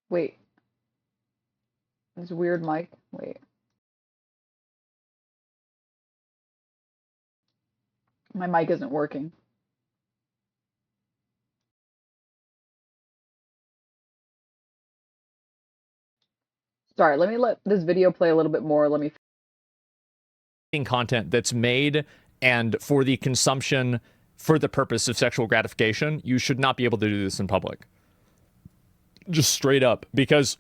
Wait. This weird mic. Wait. My mic isn't working. Sorry, let me let this video play a little bit more. Let me. Content that's made and for the consumption for the purpose of sexual gratification, you should not be able to do this in public. Just straight up. Because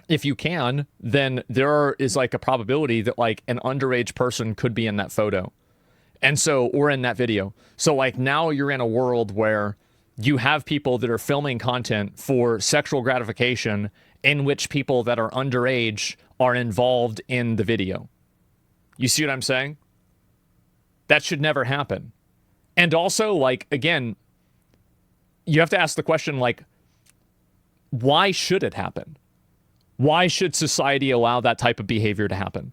if you can, then there is like a probability that like an underage person could be in that photo. And so, or in that video. So like now you're in a world where you have people that are filming content for sexual gratification in which people that are underage are involved in the video. You see what I'm saying? That should never happen. And also, like, again, you have to ask the question, like, why should it happen? Why should society allow that type of behavior to happen?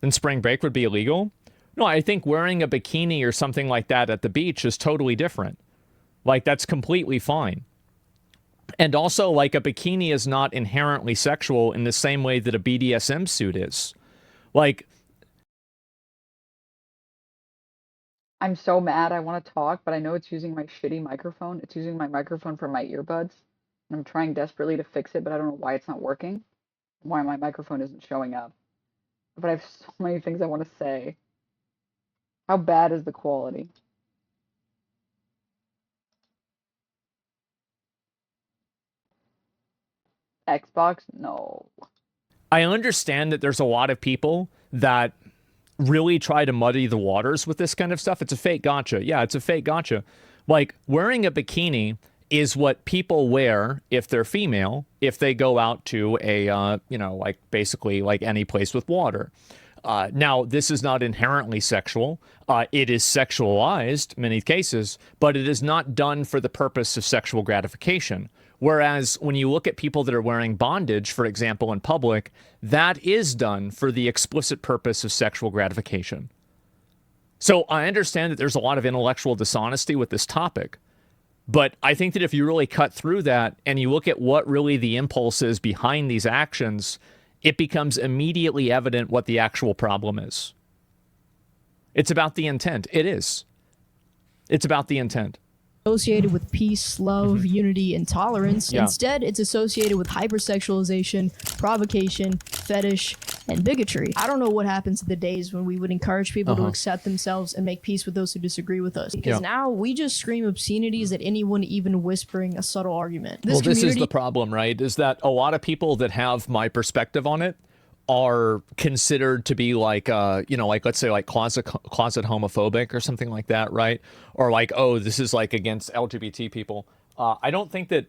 Then spring break would be illegal? No, I think wearing a bikini or something like that at the beach is totally different. Like, that's completely fine. And also, like, a bikini is not inherently sexual in the same way that a BDSM suit is. Like, I'm so mad. I want to talk, but I know it's using my shitty microphone. It's using my microphone for my earbuds. And I'm trying desperately to fix it, but I don't know why it's not working. Why my microphone isn't showing up. But I have so many things I want to say. How bad is the quality? Xbox? No. I understand that there's a lot of people that really try to muddy the waters with this kind of stuff. It's a fake gotcha. Yeah, it's a fake gotcha. Like, wearing a bikini is what people wear if they're female, if they go out to a, you know, like basically like any place with water. Now, this is not inherently sexual. It is sexualized in many cases, but it is not done for the purpose of sexual gratification. Whereas when you look at people that are wearing bondage, for example, in public, that is done for the explicit purpose of sexual gratification. So I understand that there's a lot of intellectual dishonesty with this topic, but I think that if you really cut through that and you look at what really the impulse is behind these actions, it becomes immediately evident what the actual problem is. It's about the intent. It is. It's about the intent. Associated with peace, love, unity, and tolerance. Yeah. Instead, it's associated with hypersexualization, provocation, fetish, and bigotry. I don't know what happens to the days when we would encourage people to accept themselves and make peace with those who disagree with us. Because now we just scream obscenities at anyone even whispering a subtle argument. This is the problem, right? Is that a lot of people that have my perspective on it are considered to be like, you know, like, let's say like closet homophobic or something like that, right? Or like, oh, this is like against LGBT people. I don't think that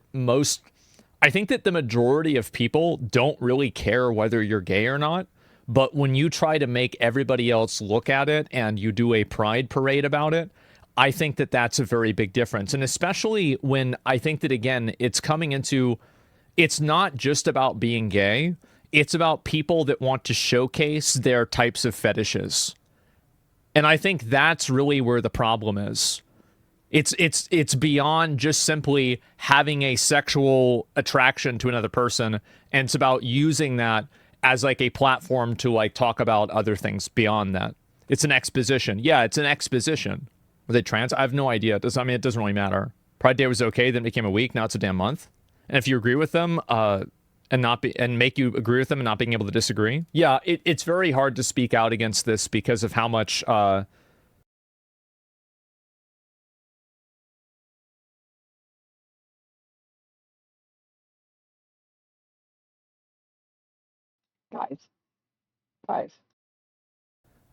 I think that the majority of people don't really care whether you're gay or not. But when you try to make everybody else look at it and you do a pride parade about it, I think that that's a very big difference. And especially when I think that, again, it's coming into, it's not just about being gay. It's about people that want to showcase their types of fetishes. And I think that's really where the problem is. It's beyond just simply having a sexual attraction to another person, and it's about using that as like a platform to like talk about other things beyond that. It's an exposition. Yeah, it's an exposition. Were they trans? I have no idea. It doesn't really matter. Pride Day was okay, then it became a week, now it's a damn month. And if you agree with them, and make you agree with them and not being able to disagree. Yeah, it's very hard to speak out against this because of how much guys.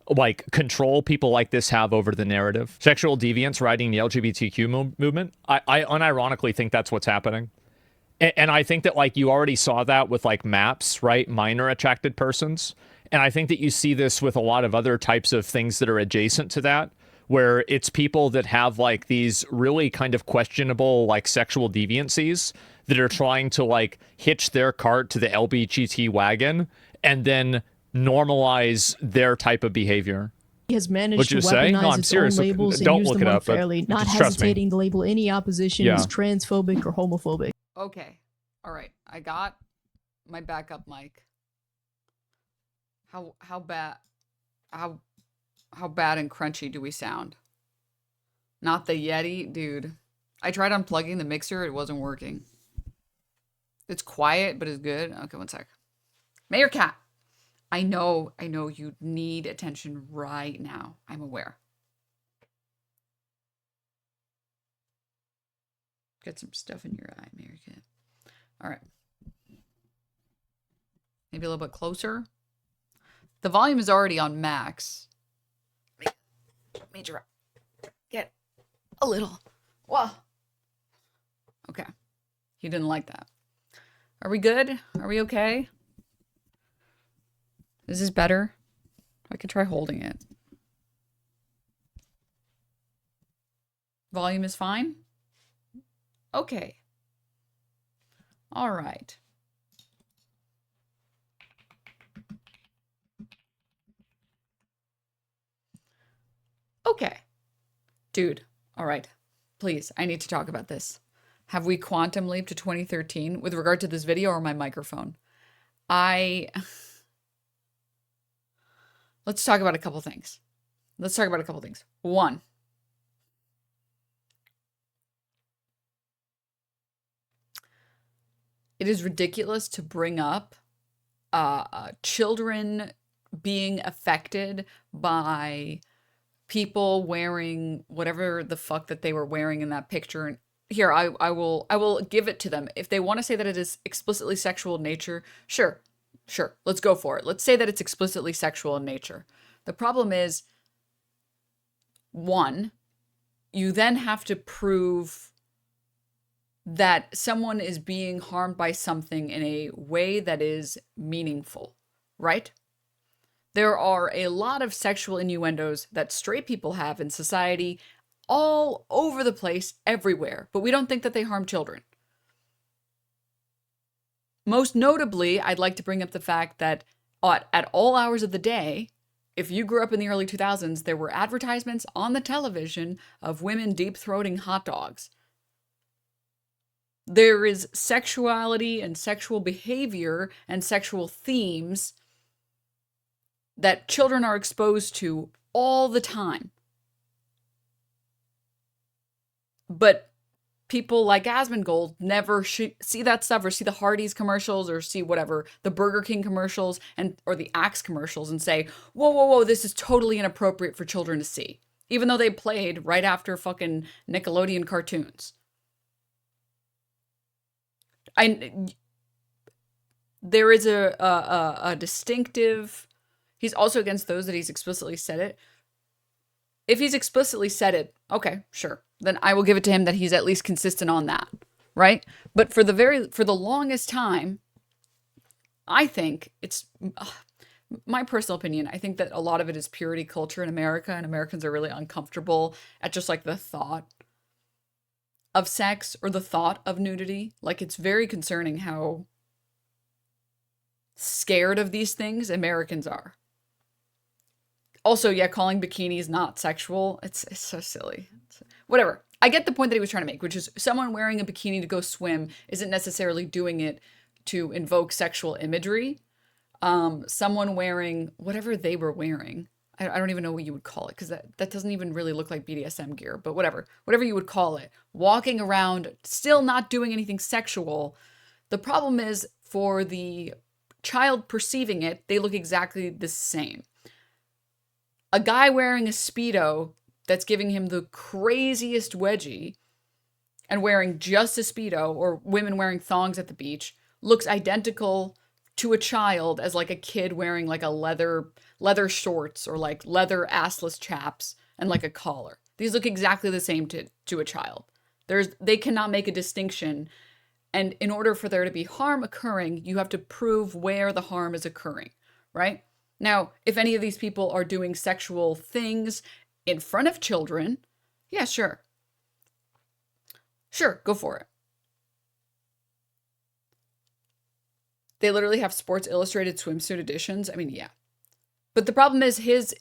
Like control people like this have over the narrative. Sexual deviants riding the LGBTQ movement. I unironically think that's what's happening. And I think that, like, you already saw that with, like, MAPS, right? Minor attracted persons. And I think that you see this with a lot of other types of things that are adjacent to that, where it's people that have, like, these really kind of questionable, like, sexual deviancies that are trying to, like, hitch their cart to the LGBT wagon and then normalize their type of behavior. He has managed to weaponize its own labels and use them unfairly, not hesitating to label any opposition as transphobic or homophobic. Okay. All right. I got my backup mic. How bad how bad and crunchy do we sound? Not the Yeti, dude. I tried unplugging the mixer, it wasn't working. It's quiet, but it's good. Okay, one sec. Mayor Cat. I know you need attention right now. I'm aware. Get some stuff in your eye, Mayor Cat. All right. Maybe a little bit closer. The volume is already on max. Major. Get a little. Whoa. Okay. He didn't like that. Are we good? Are we okay? Is this better? I could try holding it. Volume is fine? Okay. All right. Okay. Dude, all right. Please, I need to talk about this. Have we quantum leaped to 2013 with regard to this video or my microphone? Let's talk about a couple things. One, it is ridiculous to bring up children being affected by people wearing whatever the fuck that they were wearing in that picture. And here, I will give it to them. If they want to say that it is explicitly sexual in nature, sure, let's go for it. Let's say that it's explicitly sexual in nature. The problem is, one, you then have to prove that someone is being harmed by something in a way that is meaningful, right? There are a lot of sexual innuendos that straight people have in society all over the place, everywhere, but we don't think that they harm children. Most notably, I'd like to bring up the fact that at all hours of the day, if you grew up in the early 2000s, there were advertisements on the television of women deep-throating hot dogs. There is sexuality and sexual behavior and sexual themes that children are exposed to all the time. But people like Asmongold never see that stuff or see the Hardee's commercials or see whatever, the Burger King commercials or the Axe commercials and say, whoa, this is totally inappropriate for children to see. Even though they played right after fucking Nickelodeon cartoons. There is a distinctive... He's also against those that he's explicitly said it. If he's explicitly said it, okay, sure. Then I will give it to him that he's at least consistent on that, right? But for the longest time, I think it's my personal opinion. I think that a lot of it is purity culture in America, and Americans are really uncomfortable at just like the thought of sex or the thought of nudity. Like, it's very concerning how scared of these things Americans are. Also, yeah, calling bikinis not sexual, it's so silly. Whatever. I get the point that he was trying to make, which is someone wearing a bikini to go swim isn't necessarily doing it to invoke sexual imagery. Someone wearing whatever they were wearing, I don't even know what you would call it, because that doesn't even really look like BDSM gear, but whatever you would call it, walking around, still not doing anything sexual. The problem is, for the child perceiving it, they look exactly the same. A guy wearing a Speedo that's giving him the craziest wedgie and wearing just a Speedo, or women wearing thongs at the beach, looks identical to a child as like a kid wearing like a leather shorts or like leather assless chaps and like a collar. These look exactly the same to a child. They cannot make a distinction. And in order for there to be harm occurring, you have to prove where the harm is occurring, right? Now, if any of these people are doing sexual things in front of children, yeah, sure. Sure, go for it. They literally have Sports Illustrated swimsuit editions. I mean, yeah. But the problem is his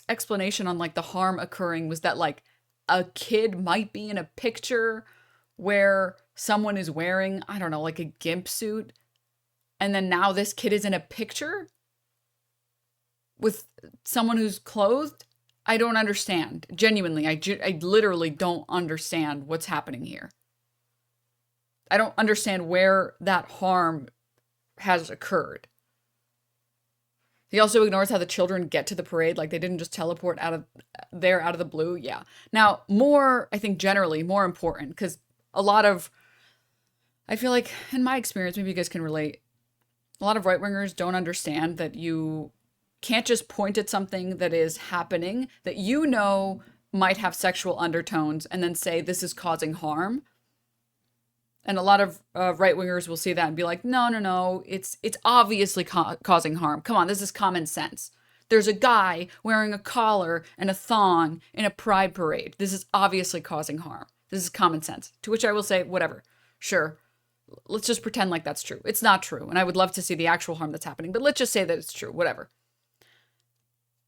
explanation on like the harm occurring was that like a kid might be in a picture where someone is wearing, I don't know, like a gimp suit, and then now this kid is in a picture with someone who's clothed? I don't understand. Genuinely, I literally don't understand what's happening here. I don't understand where that harm has occurred. He also ignores how the children get to the parade. Like, they didn't just teleport out of the blue. Yeah. Now, I think generally more important, because a lot of, I feel like in my experience, maybe you guys can relate, a lot of right-wingers don't understand that you can't just point at something that is happening that you know might have sexual undertones and then say this is causing harm. And a lot of right-wingers will see that and be like, no, it's obviously causing harm. Come on, this is common sense. There's a guy wearing a collar and a thong in a pride parade. This is obviously causing harm. This is common sense. To which I will say, whatever, sure. Let's just pretend like that's true. It's not true, and I would love to see the actual harm that's happening, but let's just say that it's true, whatever.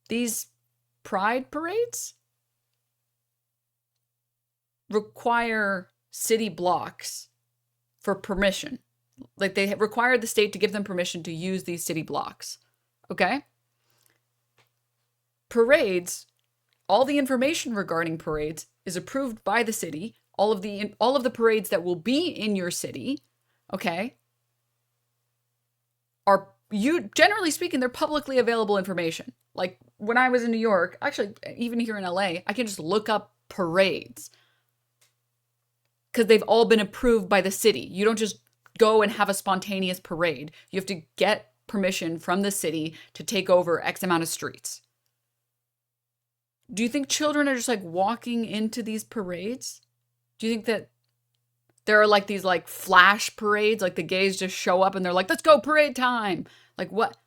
These pride parades require city blocks for permission. Like, they require the state to give them permission to use these city blocks. Okay? Parades, all the information regarding parades is approved by the city. All of the parades that will be in your city, okay, are, you generally speaking, they're publicly available information. Like, when I was in New York, actually even here in LA, I can just look up parades because they've all been approved by the city. You don't just go and have a spontaneous parade. You have to get permission from the city to take over X amount of streets. Do you think children are just like walking into these parades? Do you think that there are like these like flash parades, like the gays just show up and they're like, let's go parade time? Like, what?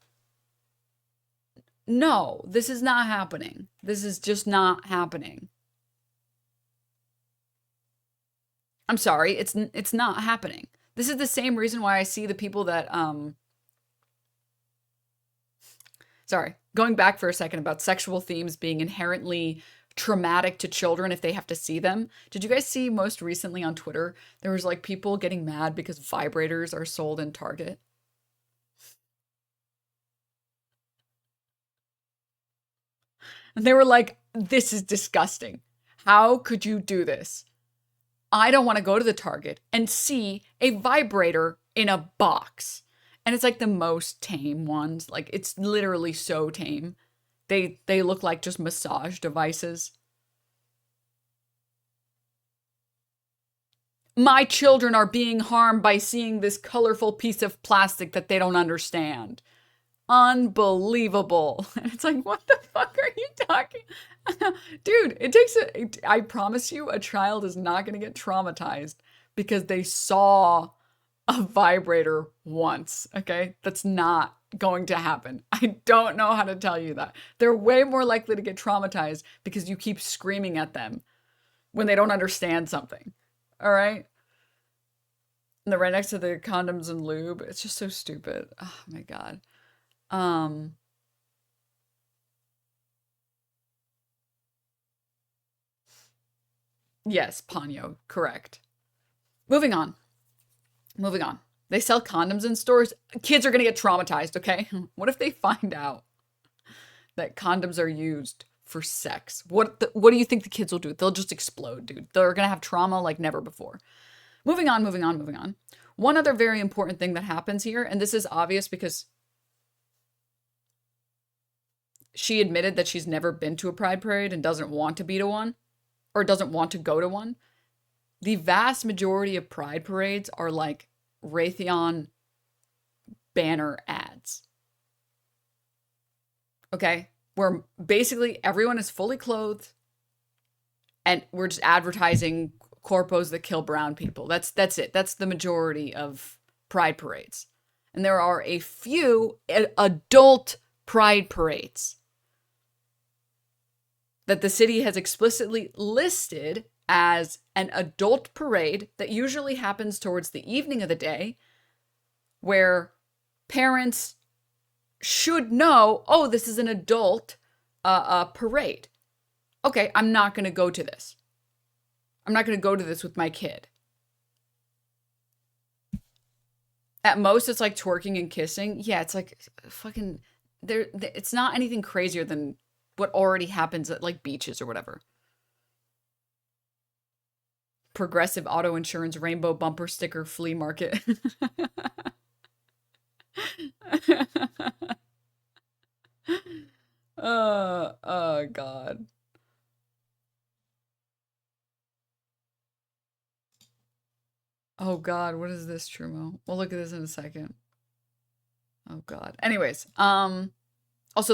No, this is not happening. This is just not happening. I'm sorry, it's not happening. This is the same reason why I see the people that, sorry, going back for a second about sexual themes being inherently traumatic to children if they have to see them. Did you guys see most recently on Twitter, there was like people getting mad because vibrators are sold in Target? And they were like, this is disgusting. How could you do this? I don't want to go to the Target and see a vibrator in a box. And it's like the most tame ones. Like, it's literally so tame. They look like just massage devices. My children are being harmed by seeing this colorful piece of plastic that they don't understand. Unbelievable. And it's like, what the fuck are you talking? Dude, I promise you, a child is not going to get traumatized because they saw a vibrator once, okay? That's not going to happen. I don't know how to tell you that. They're way more likely to get traumatized because you keep screaming at them when they don't understand something, all right? And they're right next to the condoms and lube. It's just so stupid. Oh my God. Yes, Ponyo, correct. Moving on. They sell condoms in stores. Kids are going to get traumatized, okay? What if they find out that condoms are used for sex? What do you think the kids will do? They'll just explode, dude. They're going to have trauma like never before. Moving on. One other very important thing that happens here, and this is obvious because she admitted that she's never been to a pride parade and doesn't want to be to one, or doesn't want to go to one. The vast majority of pride parades are like Raytheon banner ads. Okay? Where basically everyone is fully clothed and we're just advertising corpos that kill brown people. That's it. That's the majority of pride parades. And there are a few adult pride parades that the city has explicitly listed as an adult parade that usually happens towards the evening of the day, where parents should know, oh, this is an adult parade. Okay, I'm not going to go to this. I'm not going to go to this with my kid. At most, it's like twerking and kissing. Yeah, it's like fucking. It's not anything crazier than what already happens at like beaches or whatever. Progressive auto insurance, rainbow bumper sticker, flea market. Oh God. Oh God, what is this, Trumo? We'll look at this in a second. Oh God. Anyways, also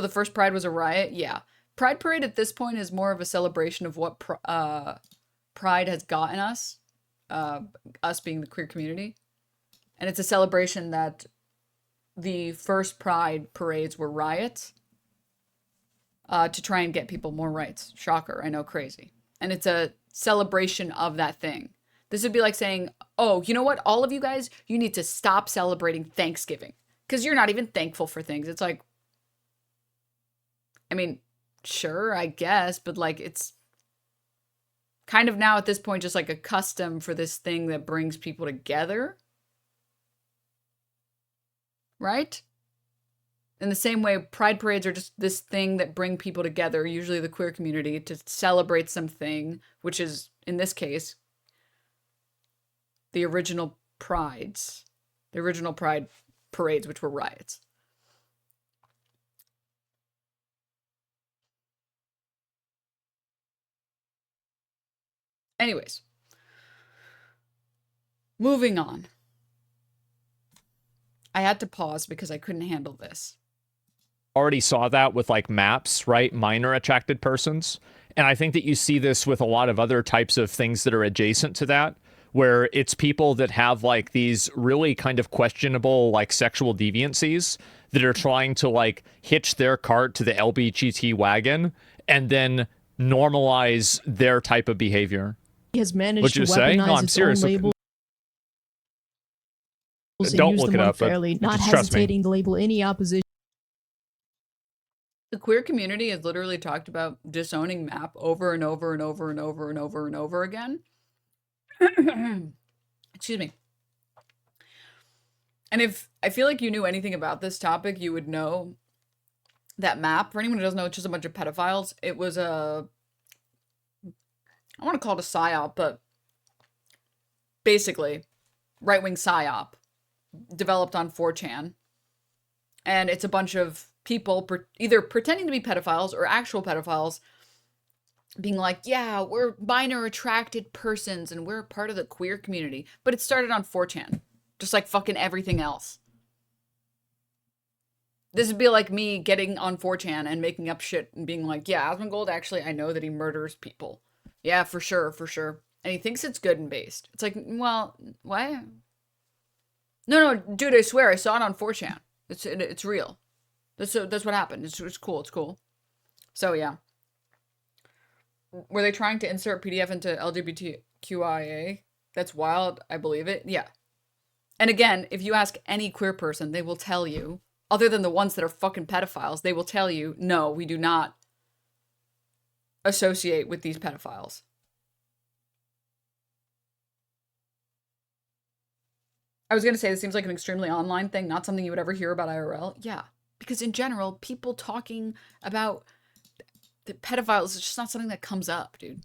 the first Pride was a riot. Yeah. Pride Parade at this point is more of a celebration of what Pride has gotten us, us being the queer community. And it's a celebration that the first Pride parades were riots to try and get people more rights. Shocker, I know, crazy. And it's a celebration of that thing. This would be like saying, oh, you know what? All of you guys, you need to stop celebrating Thanksgiving because you're not even thankful for things. It's like, I mean, sure, I guess, but like it's kind of now at this point just like a custom for this thing that brings people together. Right? In the same way, Pride parades are just this thing that bring people together, usually the queer community, to celebrate something, which is, in this case, the original Pride parades, which were riots. Anyways, moving on. I had to pause because I couldn't handle this. Already saw that with like maps, right? Minor attracted persons. And I think that you see this with a lot of other types of things that are adjacent to that, where it's people that have like these really kind of questionable like sexual deviancies that are trying to like hitch their cart to the LGBT wagon and then normalize their type of behavior. He has managed What'd you to say? weaponize No, I'm its serious. own labels and Don't use look them it up, but unfairly, not just trust me. hesitating to label any opposition. The queer community has literally talked about disowning MAP over and over and over and over and over and over again. Excuse me. And if I feel like you knew anything about this topic, you would know that MAP, for anyone who doesn't know, it's just a bunch of pedophiles. It was a, I want to call it a psyop, but basically, right-wing psyop developed on 4chan. And it's a bunch of people either pretending to be pedophiles or actual pedophiles being like, yeah, we're minor attracted persons and we're part of the queer community. But it started on 4chan, just like fucking everything else. This would be like me getting on 4chan and making up shit and being like, yeah, Asmongold, actually, I know that he murders people. Yeah, for sure, for sure. And he thinks it's good and based. It's like, well, what? No, dude, I swear, I saw it on 4chan. It's real. That's what happened. It's cool. It's cool. So yeah. Were they trying to insert PDF into LGBTQIA? That's wild. I believe it. Yeah. And again, if you ask any queer person, they will tell you, other than the ones that are fucking pedophiles, they will tell you, no, we do not associate with these pedophiles. I was going to say, this seems like an extremely online thing, not something you would ever hear about IRL. Yeah, because in general, people talking about the pedophiles is just not something that comes up, dude.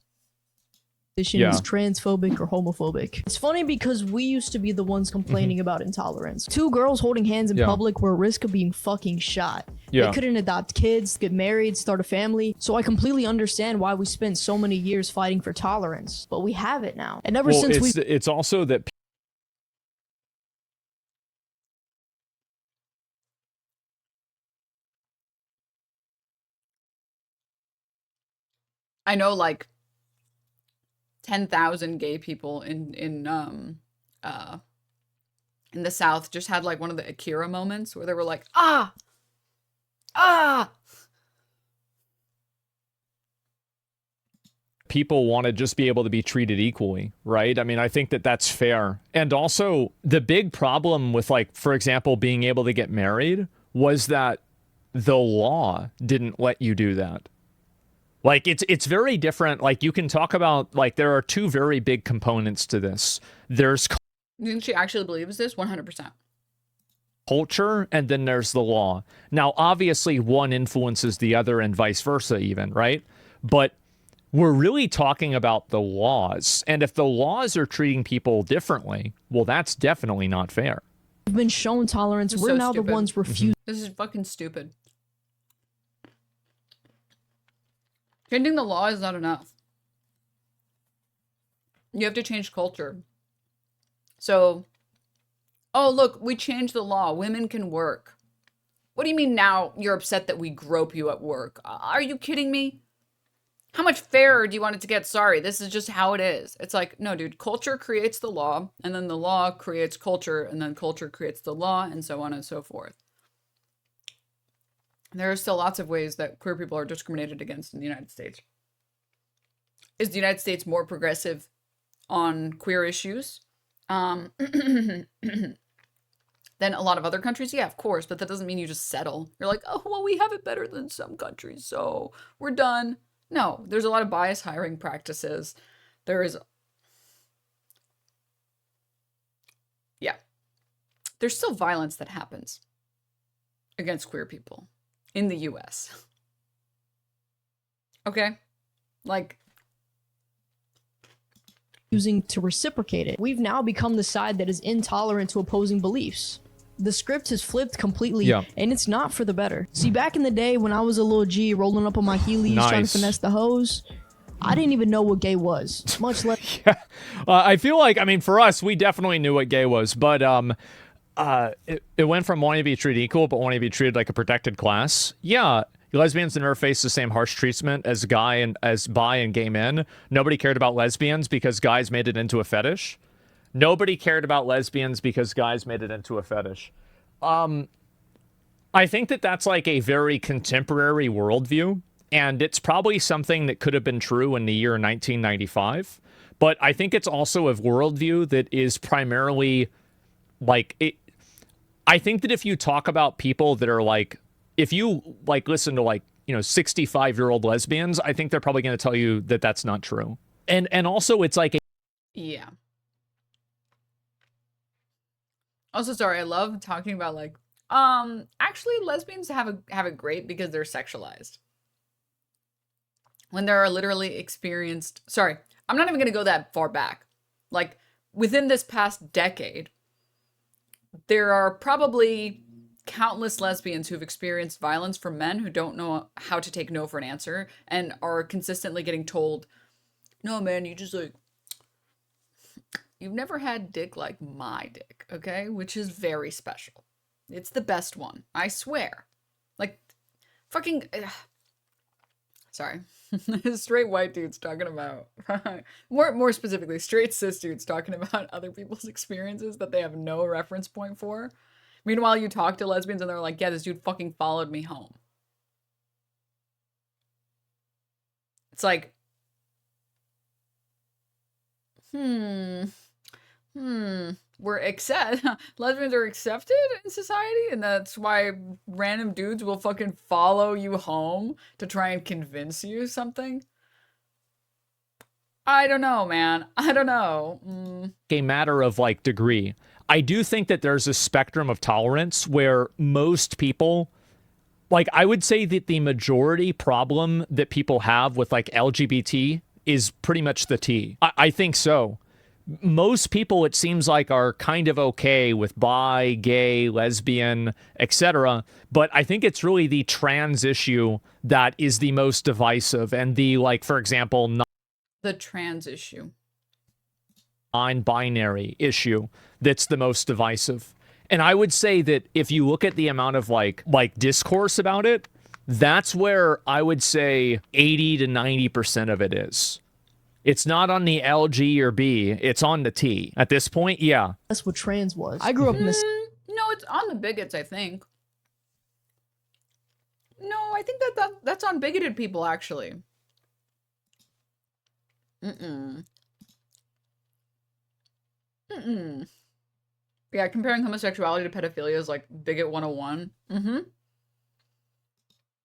Yeah. Is transphobic or homophobic. It's funny because we used to be the ones complaining about intolerance. Two girls holding hands in public were at risk of being fucking shot. They couldn't adopt kids, get married, start a family. So I completely understand why we spent so many years fighting for tolerance. But we have it now. And ever since it's also that I know like 10,000 gay people in the South just had like one of the Akira moments where they were like, ah. people want to just be able to be treated equally, right? I mean, I think that that's fair. And also the big problem with like, for example, being able to get married was that the law didn't let you do that. Like, it's very different. Like, you can talk about, like, there are two very big components to this. There's... You think she actually believes this? 100%. culture, and then there's the law. Now, obviously, one influences the other and vice versa even, right? But we're really talking about the laws. And if the laws are treating people differently, well, that's definitely not fair. We've been shown tolerance. We're so now stupid. the ones refusing. This is fucking stupid. Changing the law is not enough. You have to change culture. So, oh, look, we changed the law. Women can work. What do you mean now you're upset that we grope you at work? Are you kidding me? How much fairer do you want it to get? Sorry, this is just how it is. It's like, no, dude, culture creates the law, and then the law creates culture, and then culture creates the law, and so on and so forth. There are still lots of ways that queer people are discriminated against in the United States. Is the United States more progressive on queer issues than a lot of other countries? Yeah, of course, but that doesn't mean you just settle. You're like, oh, well, we have it better than some countries, so we're done. No, there's a lot of bias hiring practices. There is, yeah, there's still violence that happens against queer people in the US. Okay? Like, using to reciprocate it. We've now become the side that is intolerant to opposing beliefs. The script has flipped completely, and it's not for the better. See, back in the day when I was a little G rolling up on my Heelys trying to finesse the hoes, I didn't even know what gay was, much less. Yeah. I feel like, I mean, for us, we definitely knew what gay was, but it went from wanting to be treated equal, but wanting to be treated like a protected class. Yeah. Lesbians never faced the same harsh treatment as bi and gay men. Nobody cared about lesbians because guys made it into a fetish. Nobody cared about lesbians because guys made it into a fetish. I think that that's like a very contemporary worldview, and it's probably something that could have been true in the year 1995. But I think it's also a worldview that is primarily like it. I think that if you talk about people that are like, if you like listen to like, 65-year-old lesbians, I think they're probably going to tell you that that's not true. And also it's like yeah. Also, sorry, I love talking about like, actually lesbians have it great because they're sexualized. When there are literally experienced, sorry, I'm not even going to go that far back. Like within this past decade, there are probably countless lesbians who've experienced violence from men who don't know how to take no for an answer and are consistently getting told, no, man, you've never had dick like my dick, okay? Which is very special. It's the best one, I swear. Like, fucking, sorry. Straight white dudes talking about, more specifically, straight cis dudes talking about other people's experiences that they have no reference point for. Meanwhile, you talk to lesbians and they're like, yeah, this dude fucking followed me home. It's like, lesbians are accepted in society, and that's why random dudes will fucking follow you home to try and convince you something. I don't know, man. I don't know. A matter of like degree. I do think that there's a spectrum of tolerance where most people, like I would say that the majority problem that people have with like LGBT is pretty much the T. I think so. Most people, it seems like, are kind of okay with bi, gay, lesbian, etc. But I think it's really the trans issue that is the most divisive, and the, like, for example, the trans issue, non-binary issue that's the most divisive. And I would say that if you look at the amount of like discourse about it, that's where I would say 80 to 90% of it is. It's not on the L, G, or B. It's on the T. At this point, yeah. That's what trans was. I grew up in this. No, it's on the bigots, I think. No, I think that's on bigoted people, actually. Yeah, comparing homosexuality to pedophilia is like bigot 101.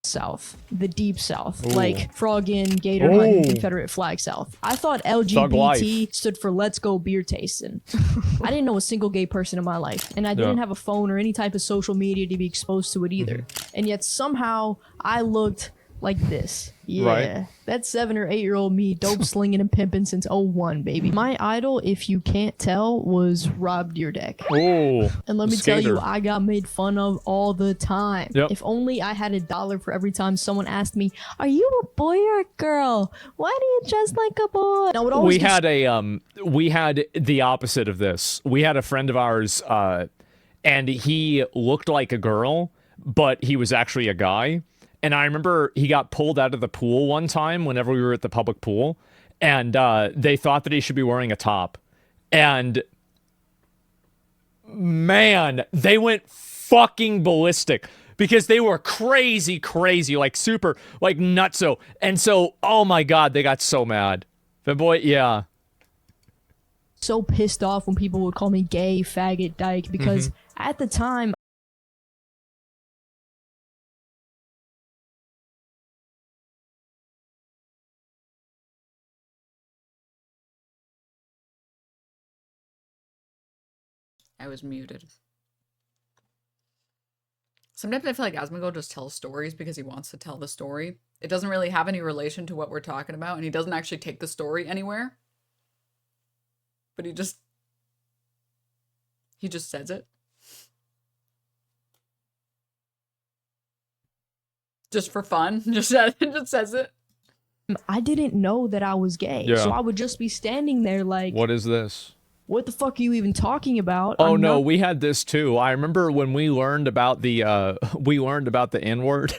South, the deep South, Ooh. like frogging, gator hunting, Confederate flag South. I thought LGBT stood for let's go beer tasting. I didn't know a single gay person in my life, and I didn't have a phone or any type of social media to be exposed to it either. And yet somehow I looked like this. Yeah, right. That's 7 or 8 year old me, dope slinging and pimping since '01, baby. My idol, if you can't tell, was Rob Deerdeck. Oh, and let me tell you, I got made fun of all the time. If only I had $1 for every time someone asked me, "Are you a boy or a girl? Why do you dress like a boy?" I would always we had the opposite of this. We had a friend of ours, and he looked like a girl, but he was actually a guy. And I remember he got pulled out of the pool one time whenever we were at the public pool, and they thought that he should be wearing a top. And man, they went fucking ballistic because they were crazy, like super, like nutso. And so, oh my God, they got so mad. But boy, yeah. So pissed off when people would call me gay, faggot, dyke, because at the time, I was muted. Sometimes I feel like Asmongold just tells stories because he wants to tell the story. It doesn't really have any relation to what we're talking about, and he doesn't actually take the story anywhere. But he just says it. Just for fun. Just says it. I didn't know that I was gay. So I would just be standing there like, what is this? What the fuck are you even talking about? Oh no, we had this too. I remember when we learned about the N-word.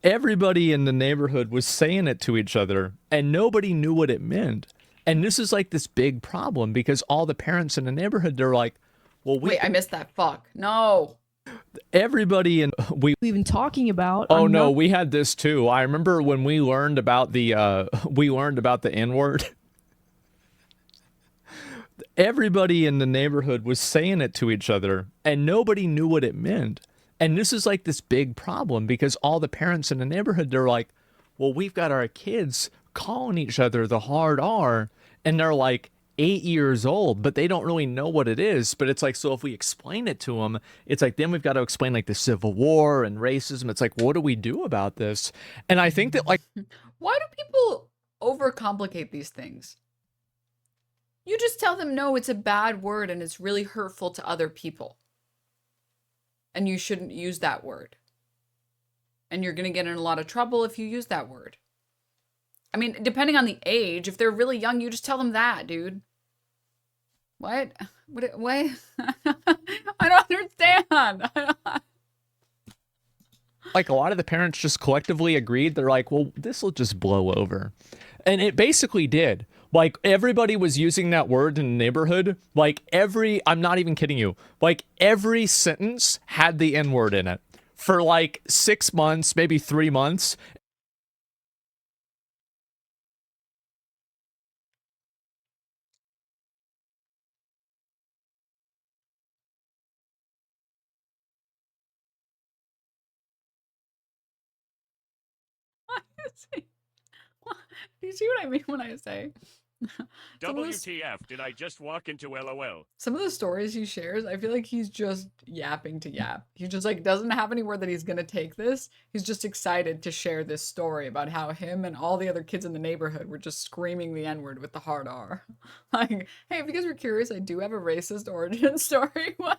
Everybody in the neighborhood was saying it to each other, and nobody knew what it meant. And this is like this big problem because all the parents in the neighborhood, they're like, well, wait, I missed that. Fuck. No. Everybody in even talking about. Oh no, we had this too. I remember when we learned about the N-word. Everybody in the neighborhood was saying it to each other, and nobody knew what it meant. And this is like this big problem because all the parents in the neighborhood, they're like, well, we've got our kids calling each other the hard R, and they're like 8 years old, but they don't really know what it is. But it's like, so if we explain it to them, it's like, then we've got to explain like the Civil War and racism. It's like, what do we do about this? And I think that like, why do people overcomplicate these things? You just tell them, no, it's a bad word and it's really hurtful to other people. And you shouldn't use that word. And you're going to get in a lot of trouble if you use that word. I mean, depending on the age, if they're really young, you just tell them that, dude. What? What? I don't understand. Like a lot of the parents just collectively agreed. They're like, well, this will just blow over. And it basically did. Like everybody was using that word in the neighborhood. Like I'm not even kidding you. Like every sentence had the N-word in it for like 6 months, maybe 3 months. Do you see what I mean when I say? WTF, did I just walk into LOL? Some of the stories he shares, I feel like he's just yapping to yap. He just like doesn't have anywhere that he's gonna take this. He's just excited to share this story about how him and all the other kids in the neighborhood were just screaming the N-word with the hard R. Like, hey, if you guys were curious, I do have a racist origin story. Why?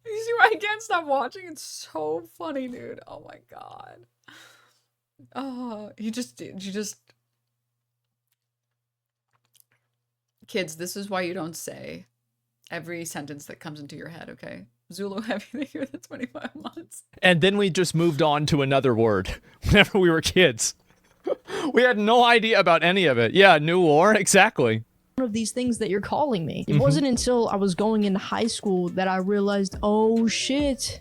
You see why I can't stop watching? It's so funny, dude. Oh my god. Oh, you just kids, this is why you don't say every sentence that comes into your head, okay? Zulu heavy the year the 25 months. And then we just moved on to another word whenever we were kids. We had no idea about any of it. Yeah, new war, exactly. One of these things that you're calling me. It wasn't until I was going into high school that I realized, oh shit.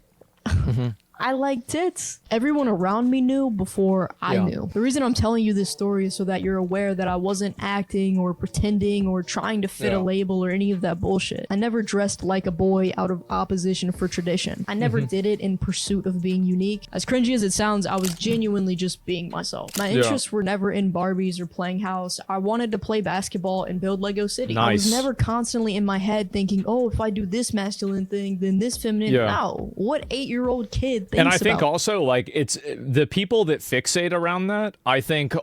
I like tits. Everyone around me knew before I knew. The reason I'm telling you this story is so that you're aware that I wasn't acting or pretending or trying to fit a label or any of that bullshit. I never dressed like a boy out of opposition for tradition. I never did it in pursuit of being unique. As cringy as it sounds, I was genuinely just being myself. My interests were never in Barbies or playing house. I wanted to play basketball and build Lego City. I was never constantly in my head thinking, oh, if I do this masculine thing, then this feminine. No. What 8-year-old kid thinks And I think about also, like, it's the people that fixate around that, I think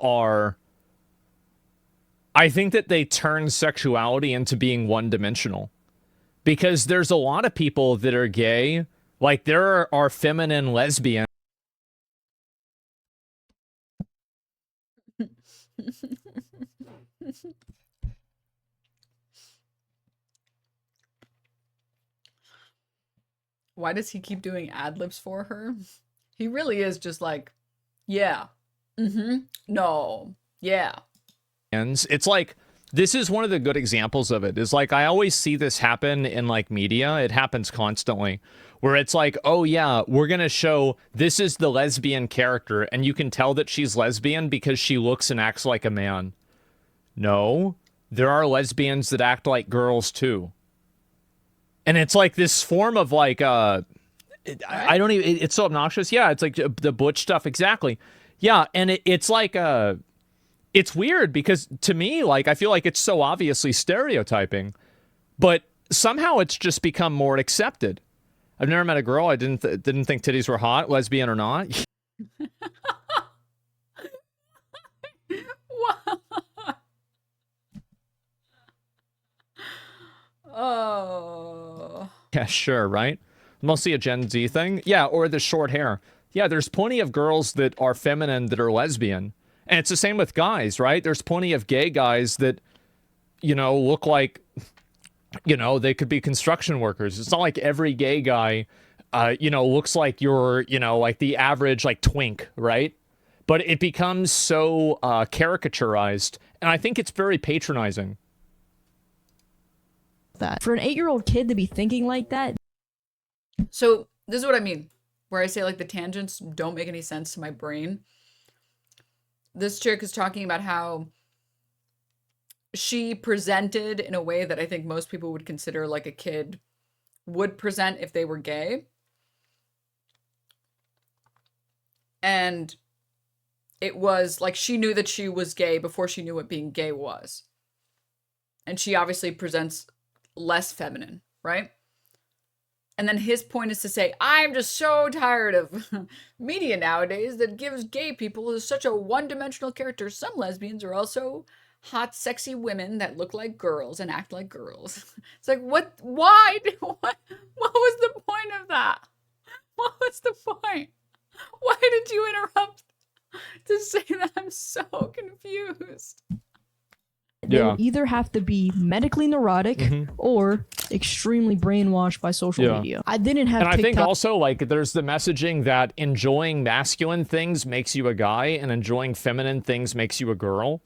that they turn sexuality into being one-dimensional. Because there's a lot of people that are gay, like there are feminine lesbians. Why does he keep doing ad-libs for her? He really is just like, yeah, no, yeah. It's like, this is one of the good examples of it. Is like, I always see this happen in like media. It happens constantly where it's like, oh yeah, we're going to show this is the lesbian character and you can tell that she's lesbian because she looks and acts like a man. No, there are lesbians that act like girls too. And it's like this form of like, I don't even, it's so obnoxious. Yeah, it's like the butch stuff. Exactly. Yeah, and it's like, it's weird because to me, like, I feel like it's so obviously stereotyping, but somehow it's just become more accepted. I've never met a girl I didn't think titties were hot, lesbian or not. Oh. Yeah, sure, right? Mostly a Gen Z thing. Yeah, or the short hair. Yeah, there's plenty of girls that are feminine that are lesbian. And it's the same with guys, right? There's plenty of gay guys that, you know, look like, you know, they could be construction workers. It's not like every gay guy, you know, looks like you're, you know, like the average, like, twink, right? But it becomes so caricaturized. And I think it's very patronizing. that. For an 8-year-old kid to be thinking like that. So this is what I mean, where I say like the tangents don't make any sense to my brain. This chick is talking about how she presented in a way that I think most people would consider like a kid would present if they were gay. And it was like she knew that she was gay before she knew what being gay was. And she obviously presents less feminine, right? And then his point is to say, I'm just so tired of media nowadays that gives gay people such a one-dimensional character. Some lesbians are also hot, sexy women that look like girls and act like girls. It's like, what? Why? What was the point of that? What was the point? Why did you interrupt to say that? I'm so confused. They will either have to be medically neurotic or extremely brainwashed by social media. I didn't have And TikTok. I think also, like, there's the messaging that enjoying masculine things makes you a guy and enjoying feminine things makes you a girl.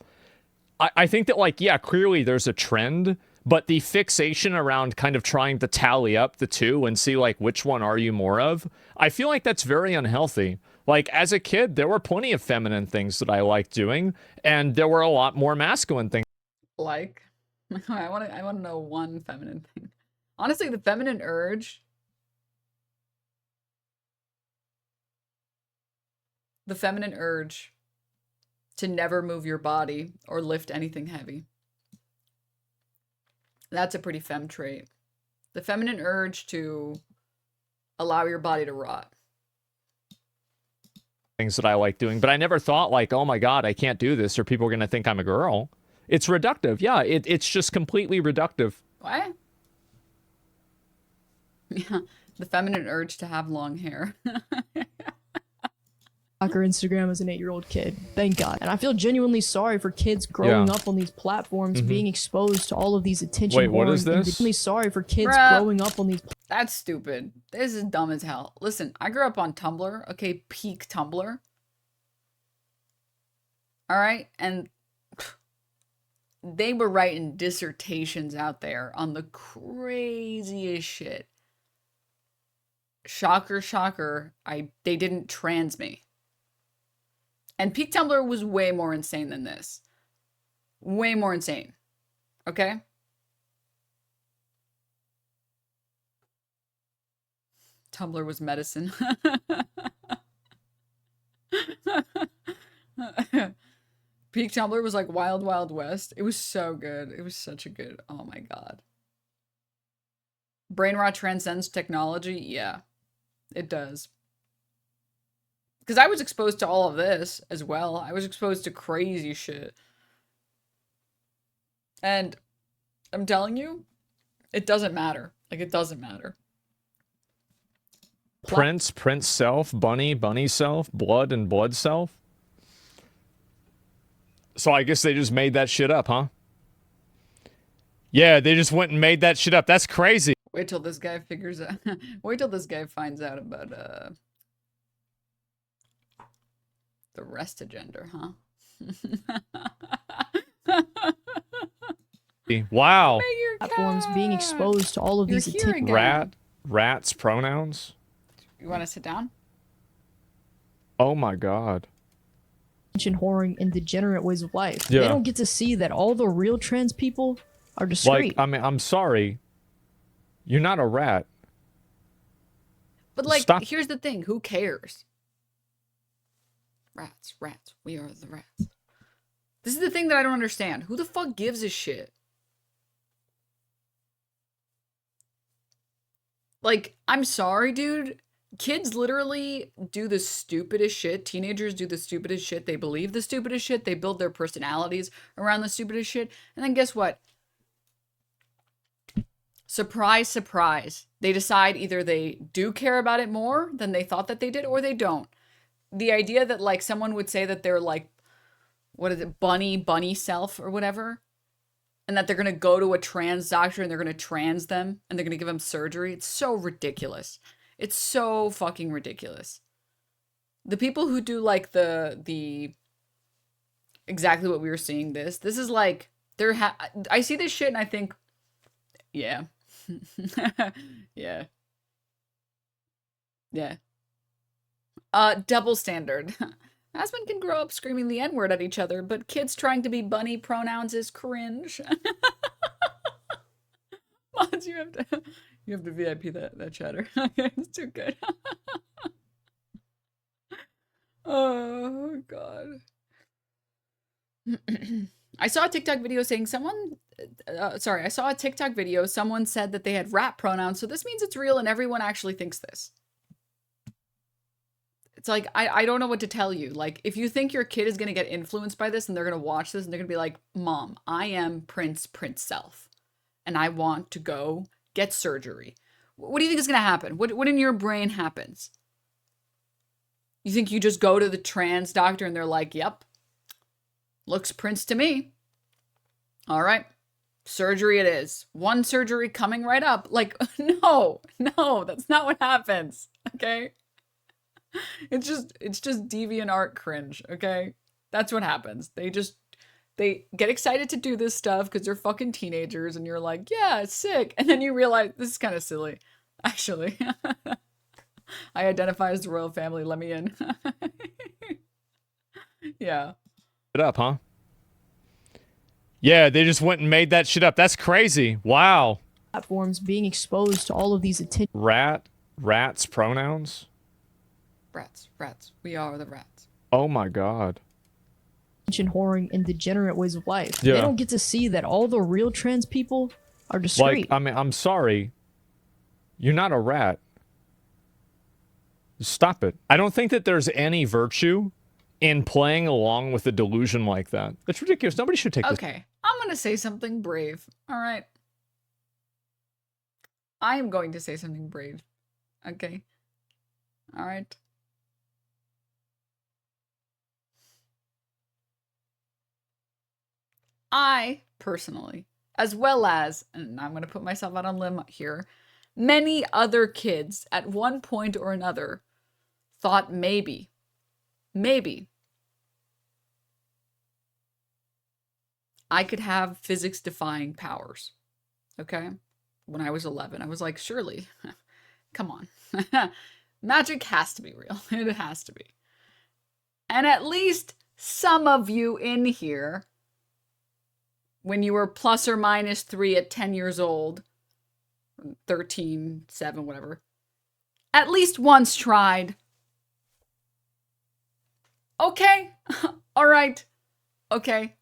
I think that, like, yeah, clearly there's a trend, but the fixation around kind of trying to tally up the two and see, like, which one are you more of, I feel like that's very unhealthy. Like, as a kid, there were plenty of feminine things that I liked doing, and there were a lot more masculine things. Like, I want to know one feminine thing. Honestly, the feminine urge. The feminine urge to never move your body or lift anything heavy. That's a pretty femme trait. The feminine urge to allow your body to rot. Things that I like doing, but I never thought, like, oh my God, I can't do this or people are going to think I'm a girl. It's reductive. Yeah, it's just completely reductive. What? Yeah, the feminine urge to have long hair. or Instagram as an 8-year-old kid. Thank God. And I feel genuinely sorry for kids growing up on these platforms, being exposed to all of these attention. Wait, what is this? Genuinely sorry for kids growing up on these. That's stupid. This is dumb as hell. Listen, I grew up on Tumblr. Okay, peak Tumblr. All right, and they were writing dissertations out there on the craziest shit. shocker, shocker, they didn't trans me. And peak Tumblr was way more insane than this. Way more insane. Okay? Tumblr was medicine. Peak Tumblr was like Wild Wild West. It was so good. It was such a good, oh my god. Brain rot transcends technology? Yeah, it does. Because I was exposed to all of this as well. I was exposed to crazy shit. And I'm telling you, it doesn't matter. Like, it doesn't matter. Prince self, bunny self, blood and blood self. So I guess they just made that shit up, huh? Yeah, they just went and made that shit up. That's crazy. Wait till this guy figures out. Wait till this guy finds out about the rest of gender, huh? Wow. Platforms being exposed to all of these Rats pronouns. You want to sit down? Oh my god. attention whoring and degenerate ways of life. Yeah. They don't get to see that all the real trans people are discreet. Like, I mean, I'm sorry. You're not a rat. But like, Stop. here's the thing. Who cares? Rats. We are the rats. This is the thing that I don't understand. Who the fuck gives a shit? Like, I'm sorry, dude. Kids literally do the stupidest shit. Teenagers do the stupidest shit. They believe the stupidest shit. They build their personalities around the stupidest shit. And then guess what? Surprise, surprise. They decide either they do care about it more than they thought that they did, or they don't. The idea that, like, someone would say that they're, like, what is it, bunny self or whatever, and that they're going to go to a trans doctor and they're going to trans them and they're going to give them surgery. It's so ridiculous. It's so fucking ridiculous. The people who do, like, the exactly what we were seeing this is like, I see this shit and I think, yeah. Yeah. Yeah. Double standard. Aspen can grow up screaming the N-word at each other, but kids trying to be bunny pronouns is cringe. Mods, you have to VIP that chatter. It's too good. Oh god. I saw a TikTok video saying someone said that they had rat pronouns, so this means it's real and everyone actually thinks this. It's like, I don't know what to tell you. Like, if you think your kid is going to get influenced by this and they're going to watch this and they're going to be like, Mom, I am Prince Self, and I want to go get surgery. What do you think is going to happen? What in your brain happens? You think you just go to the trans doctor and they're like, yep, looks Prince to me. All right, surgery it is. One surgery coming right up. Like, no, that's not what happens. Okay. It's just deviant art cringe, okay? That's what happens. They get excited to do this stuff because they're fucking teenagers and you're like, yeah, it's sick. And then you realize this is kind of silly, actually. I identify as the royal family, let me in. Yeah. It up, huh? Yeah, they just went and made that shit up. That's crazy. Wow. Platforms being exposed to all of these attention. Rats pronouns? Rats. We are the rats. Oh my god. Whoring and degenerate ways of life. Yeah. They don't get to see that all the real trans people are discreet. Like, I mean, I'm sorry. You're not a rat. Stop it. I don't think that there's any virtue in playing along with a delusion like that. It's ridiculous. Nobody should take this. Okay, I'm going to say something brave, all right? I am going to say something brave, okay? All right? I, personally, as well as, and I'm going to put myself out on a limb here, many other kids at one point or another thought maybe, I could have physics-defying powers, okay? When I was 11, I was like, surely, Come on. Magic has to be real. It has to be. And at least some of you in here, when you were plus or minus 3 at 10 years old, 13, 7, whatever, at least once tried. Okay. All right. Okay.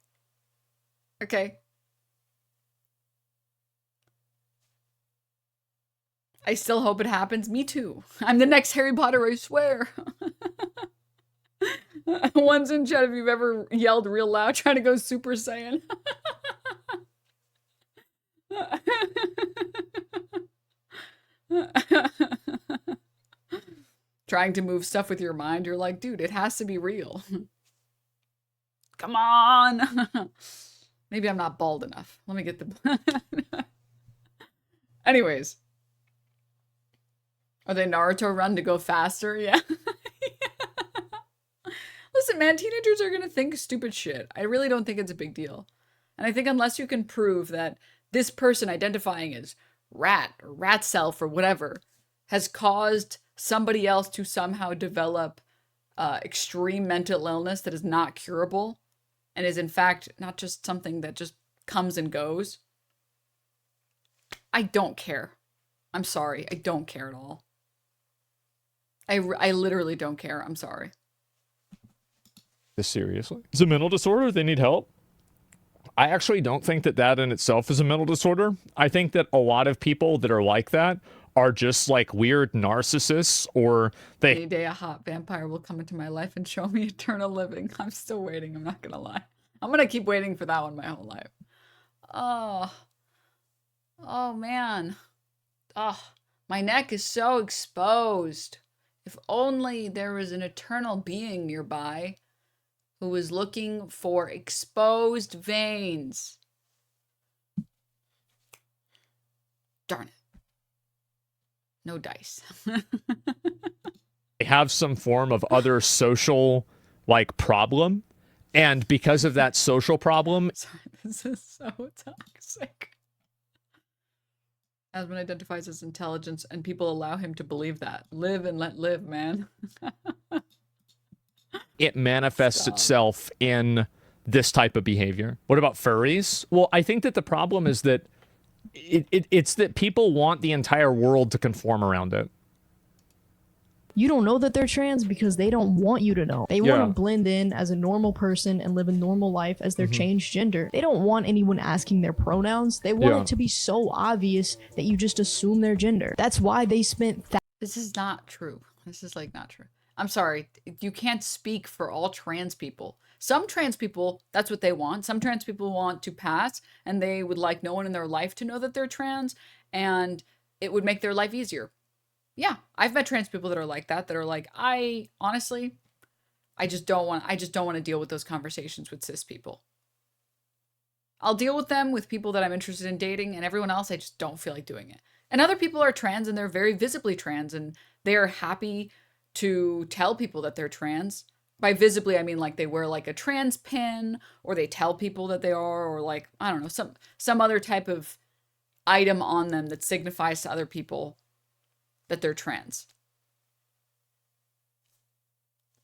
Okay. I still hope it happens. Me too. I'm the next Harry Potter, I swear. One's in chat if you've ever yelled real loud trying to go Super Saiyan. Trying to move stuff with your mind, you're like, dude, it has to be real. Come on. Maybe I'm not bald enough. Let me get the... Anyways. Are they Naruto run to go faster? Yeah. Listen, man, teenagers are going to think stupid shit. I really don't think it's a big deal. And I think unless you can prove that this person identifying as rat or rat self or whatever has caused somebody else to somehow develop extreme mental illness that is not curable and is in fact not just something that just comes and goes, I don't care. I'm sorry. I don't care at all. I literally don't care. I'm sorry. This seriously? It's a mental disorder. They need help. I actually don't think that that in itself is a mental disorder. I think that a lot of people that are like that are just like weird narcissists, or they... Any day a hot vampire will come into my life and show me eternal living. I'm still waiting. I'm not going to lie. I'm going to keep waiting for that one my whole life. Oh. Oh, man. Oh, my neck is so exposed. If only there was an eternal being nearby who was looking for exposed veins. Darn it. No dice. They have some form of other social, like, problem. And because of that social problem... Sorry, this is so toxic. Asmon identifies as intelligence, and people allow him to believe that. Live and let live, man. It manifests itself in this type of behavior. What about furries? Well, I think that the problem is that it's that people want the entire world to conform around it. You don't know that they're trans because they don't want you to know. They want to blend in as a normal person and live a normal life as their changed gender. They don't want anyone asking their pronouns. They want it to be so obvious that you just assume their gender. That's why they spent... This is not true. This is like not true. I'm sorry. You can't speak for all trans people. Some trans people, that's what they want. Some trans people want to pass and they would like no one in their life to know that they're trans, and it would make their life easier. Yeah, I've met trans people that are like that are like, I just don't want to deal with those conversations with cis people. I'll deal with them with people that I'm interested in dating, and everyone else, I just don't feel like doing it. And other people are trans and they're very visibly trans and they are happy to tell people that they're trans. By visibly, I mean like they wear like a trans pin, or they tell people that they are, or like, I don't know, some other type of item on them that signifies to other people that they're trans.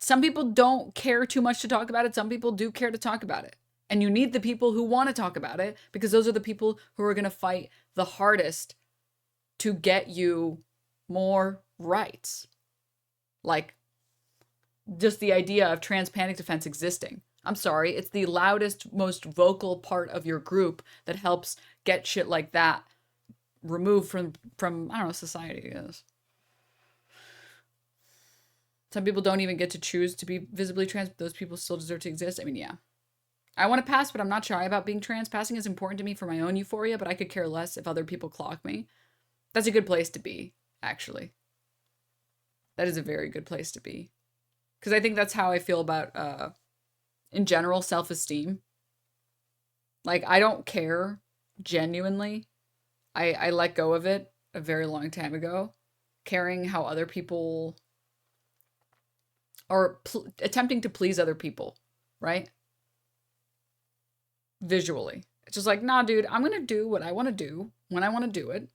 Some people don't care too much to talk about it. Some people do care to talk about it. And you need the people who want to talk about it, because those are the people who are going to fight the hardest to get you more rights. Like just the idea of trans panic defense existing. I'm sorry, it's the loudest, most vocal part of your group that helps get shit like that removed from I don't know, society, I guess. Some people don't even get to choose to be visibly trans, but those people still deserve to exist. I mean, yeah. I want to pass, but I'm not shy about being trans. Passing is important to me for my own euphoria, but I could care less if other people clock me. That's a good place to be, actually. That is a very good place to be. Because I think that's how I feel about, in general, self-esteem. Like, I don't care, genuinely. I let go of it a very long time ago. Caring how other people... or attempting to please other people, right? Visually. It's just like, nah, dude, I'm going to do what I want to do when I want to do it.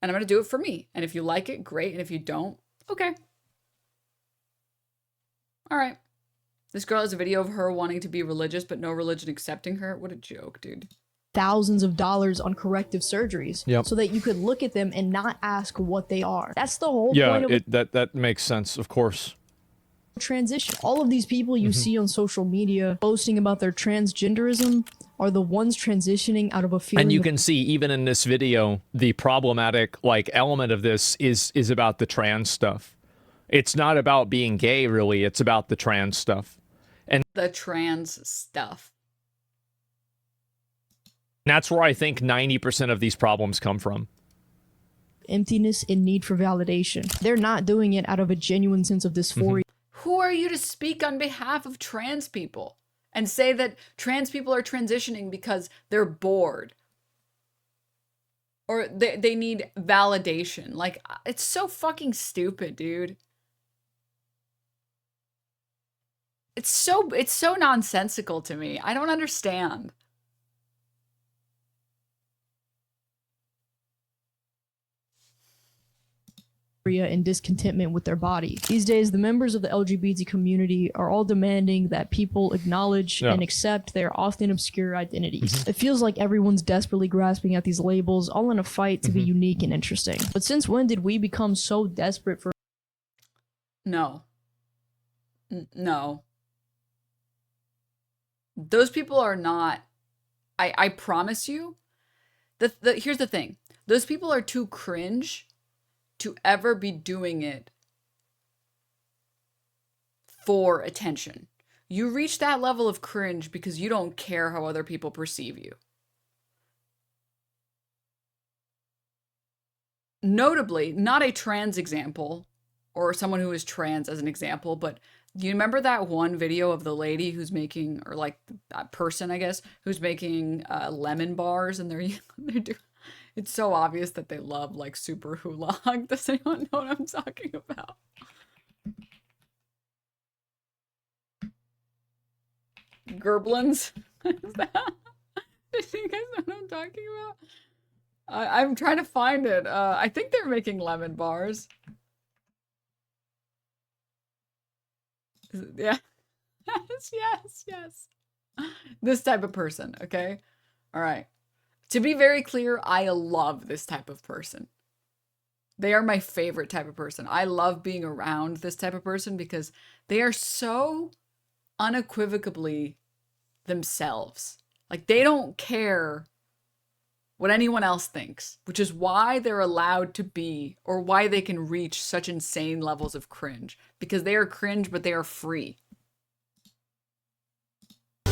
And I'm going to do it for me. And if you like it, great. And if you don't, okay. All right. This girl has a video of her wanting to be religious, but no religion accepting her. What a joke, dude. Thousands of dollars on corrective surgeries, Yep. so that you could look at them and not ask what they are. That's the whole point of that makes sense, of course. transition. All of these people you see on social media boasting about their transgenderism are the ones transitioning out of a feeling. And you can see even in this video, the problematic like element of this is about the trans stuff. It's not about being gay, really. It's about the trans stuff. And The trans stuff. that's where I think 90% of these problems come from. emptiness and need for validation. They're not doing it out of a genuine sense of dysphoria. Who are you to speak on behalf of trans people and say that trans people are transitioning because they're bored or they need validation? Like, it's so fucking stupid, dude. It's so nonsensical to me. I don't understand. And discontentment with their body. These days, the members of the LGBT community are all demanding that people acknowledge and accept their often obscure identities. It feels like everyone's desperately grasping at these labels, all in a fight to be unique and interesting. But since when did we become so desperate for... No. No. Those people are not... I promise you. Here's the thing. Those people are too cringe to ever be doing it for attention. You reach that level of cringe because you don't care how other people perceive you. Notably, not a trans example, or someone who is trans as an example, but do you remember that one video of the lady who's making, or like that person, I guess, who's making lemon bars and they're doing... It's so obvious that they love, like, super hula. Does anyone know what I'm talking about? Gerblins? Is that? Do you guys know what I'm talking about? I'm trying to find it. I think they're making lemon bars. Yeah. Yes. This type of person, okay? All right. To be very clear, I love this type of person. They are my favorite type of person. I love being around this type of person because they are so unequivocally themselves. Like, they don't care what anyone else thinks, which is why they're allowed to be, or why they can reach such insane levels of cringe. Because they are cringe, but they are free.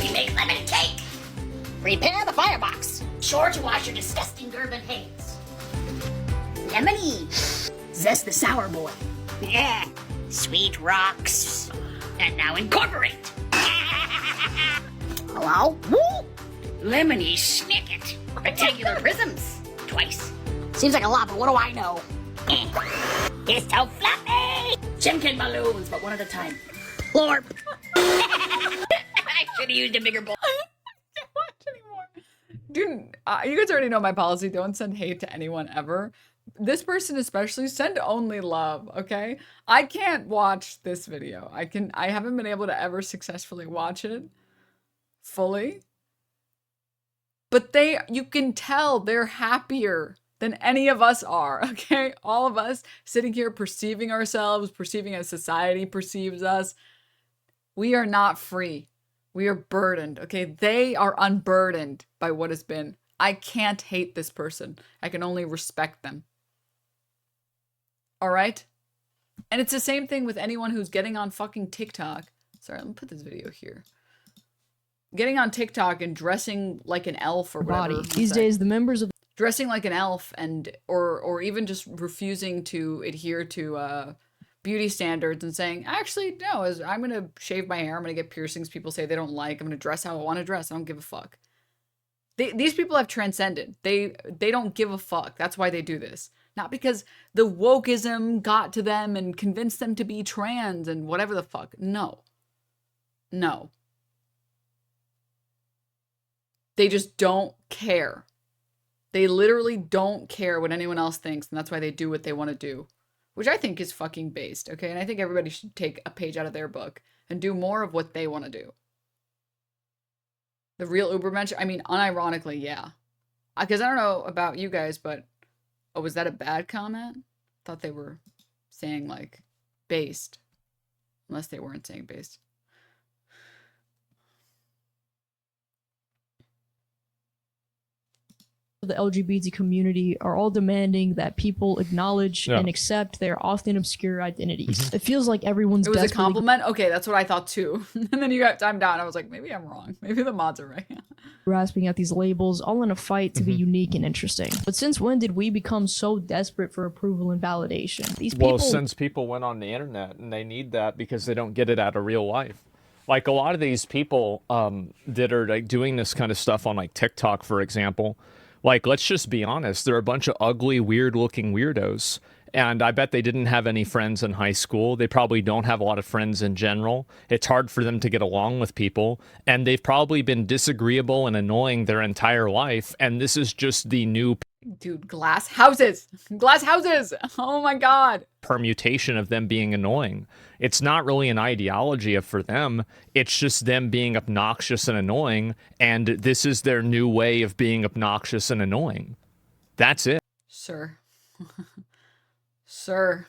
We make lemon cake. Prepare the firebox. Sure to wash your disgusting Gerben hands. Lemony. Zest the sour boy. Yeah. Sweet rocks. And now incorporate. Hello? Woo! Lemony snicket. Rectangular prisms. Twice. Seems like a lot, but what do I know? It's so fluffy. Chimkin balloons, but one at a time. Lorp. I should have used a bigger bowl. Dude, you guys already know my policy. Don't send hate to anyone ever. This person especially, send only love, okay? I can't watch this video. I haven't been able to ever successfully watch it fully. But you can tell they're happier than any of us are, okay? All of us sitting here perceiving ourselves, perceiving as society perceives us. We are not free. We are burdened, okay? They are unburdened by what has been. I can't hate this person. I can only respect them. All right? And it's the same thing with anyone who's getting on fucking TikTok. Sorry, let me put this video here. Getting on TikTok and dressing like an elf or whatever. These days, the members of... Dressing like an elf and or even just refusing to adhere to beauty standards and saying, actually, no, I'm going to shave my hair. I'm going to get piercings people say they don't like. I'm going to dress how I want to dress. I don't give a fuck. These people have transcended. They don't give a fuck. That's why they do this. Not because the wokeism got to them and convinced them to be trans and whatever the fuck. No. They just don't care. They literally don't care what anyone else thinks, and that's why they do what they want to do, which I think is fucking based, okay? And I think everybody should take a page out of their book and do more of what they want to do. The real Ubermensch, I mean, unironically, yeah. Because I don't know about you guys, but... Oh, was that a bad comment? Thought they were saying, like, based. Unless they weren't saying based. The LGBT community are all demanding that people acknowledge and accept their often obscure identities. It feels like everyone's It was a compliment? Okay, that's what I thought too. And then you got timed down. I was like, maybe I'm wrong. Maybe the mods are right. grasping at these labels, all in a fight to be unique and interesting. But since when did we become so desperate for approval and validation? These people... Well, since people went on the internet, and they need that because they don't get it out of real life. Like, a lot of these people that are like doing this kind of stuff on like TikTok, for example, like, let's just be honest, they're a bunch of ugly, weird-looking weirdos. And I bet they didn't have any friends in high school. They probably don't have a lot of friends in general. It's hard for them to get along with people. And they've probably been disagreeable and annoying their entire life. And this is just the new... Dude, glass houses! Glass houses! Oh my god! Permutation of them being annoying. It's not really an ideology for them. It's just them being obnoxious and annoying. And this is their new way of being obnoxious and annoying. That's it. Sir. Sir.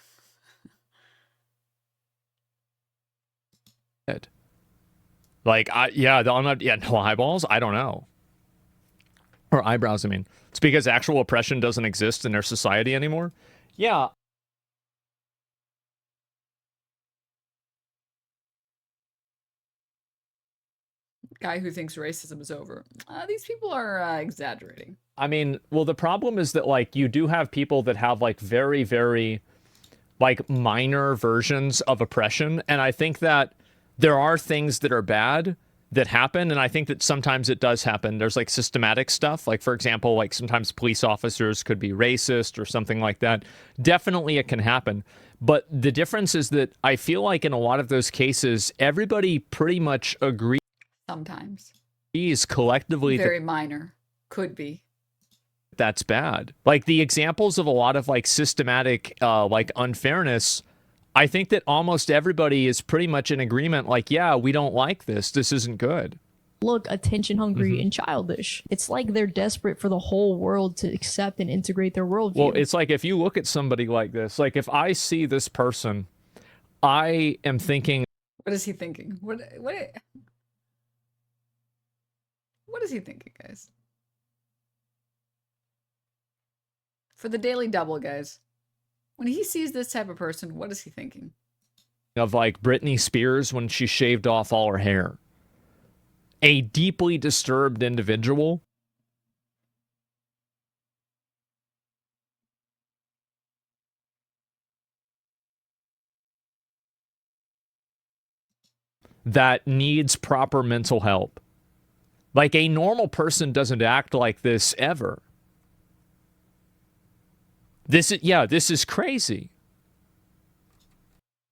Like, no eyeballs? I don't know. Or eyebrows, I mean. It's because actual oppression doesn't exist in their society anymore? Yeah. Guy who thinks racism is over. These people are exaggerating. I mean, well, the problem is that, like, you do have people that have, like, very, very, like, minor versions of oppression. And I think that there are things that are bad that happen. And I think that sometimes it does happen. There's, like, systematic stuff. Like, for example, like, sometimes police officers could be racist or something like that. Definitely it can happen. But the difference is that I feel like in a lot of those cases, everybody pretty much agrees. Sometimes. Collectively. Very minor. Could be. That's bad. Like, the examples of a lot of, like, systematic, like, unfairness, I think that almost everybody is pretty much in agreement, like, yeah, we don't like this. This isn't good. Look attention hungry and childish. It's like they're desperate for the whole world to accept and integrate their worldview. Well, it's like, if you look at somebody like this, like, if I see this person, I am thinking... What is he thinking? What is he thinking, guys? For the Daily Double, guys. When he sees this type of person, what is he thinking? Of, like, Britney Spears when she shaved off all her hair. A deeply disturbed individual. That needs proper mental help. Like, a normal person doesn't act like this ever. This is crazy.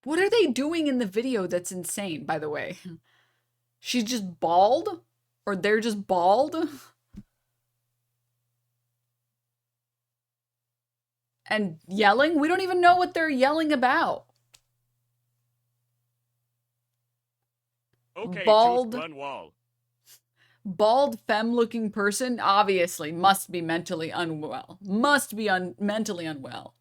What are they doing in the video that's insane, by the way? She's just bald? Or they're just bald? And yelling? We don't even know what they're yelling about. Okay, bald. Truth, run wall. Bald femme-looking person obviously must be mentally unwell. Must be mentally unwell.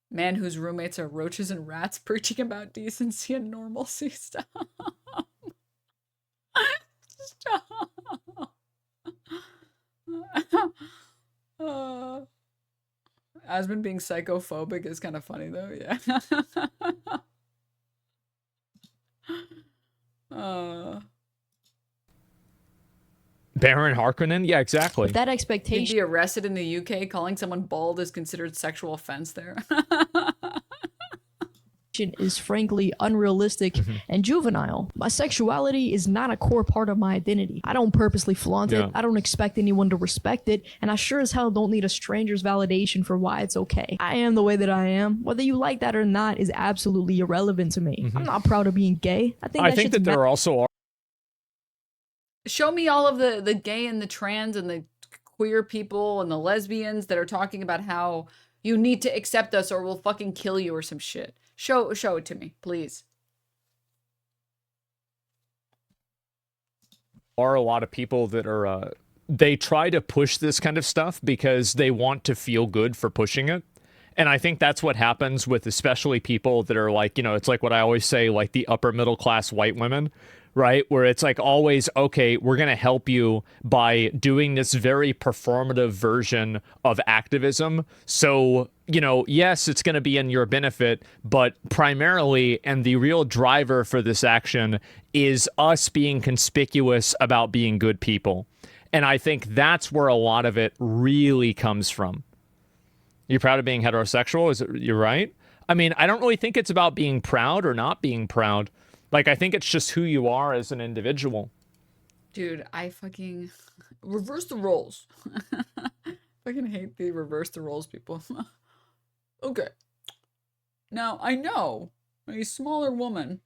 Man whose roommates are roaches and rats preaching about decency and normalcy. Stop. Stop. Asmon being psychophobic is kind of funny though, yeah. Baron Harkonnen? Yeah, exactly. That He'd expectation be arrested in the UK. Calling someone bald is considered sexual offense there. is frankly unrealistic and juvenile. My sexuality is not a core part of my identity. I don't purposely flaunt it. I don't expect anyone to respect it. And I sure as hell don't need a stranger's validation for why it's okay. I am the way that I am. Whether you like that or not is absolutely irrelevant to me. I'm not proud of being gay. I think that there also are... Show me all of the gay and the trans and the queer people and the lesbians that are talking about how you need to accept us or we'll fucking kill you or some shit. Show it to me, please. Are a lot of people that are they try to push this kind of stuff because they want to feel good for pushing it. And I think that's what happens with especially people that are like, you know, it's like what I always say, like the upper middle class white women, right? Where it's like always, okay, we're going to help you by doing this very performative version of activism. So, you know, yes, it's going to be in your benefit, but primarily, and the real driver for this action is us being conspicuous about being good people. And I think that's where a lot of it really comes from. You're proud of being heterosexual? Is it, you're right? I mean, I don't really think it's about being proud or not being proud. Like, I think it's just who you are as an individual. Dude, I fucking reverse the roles. Fucking hate the reverse the roles people. Okay. Now, I know a smaller woman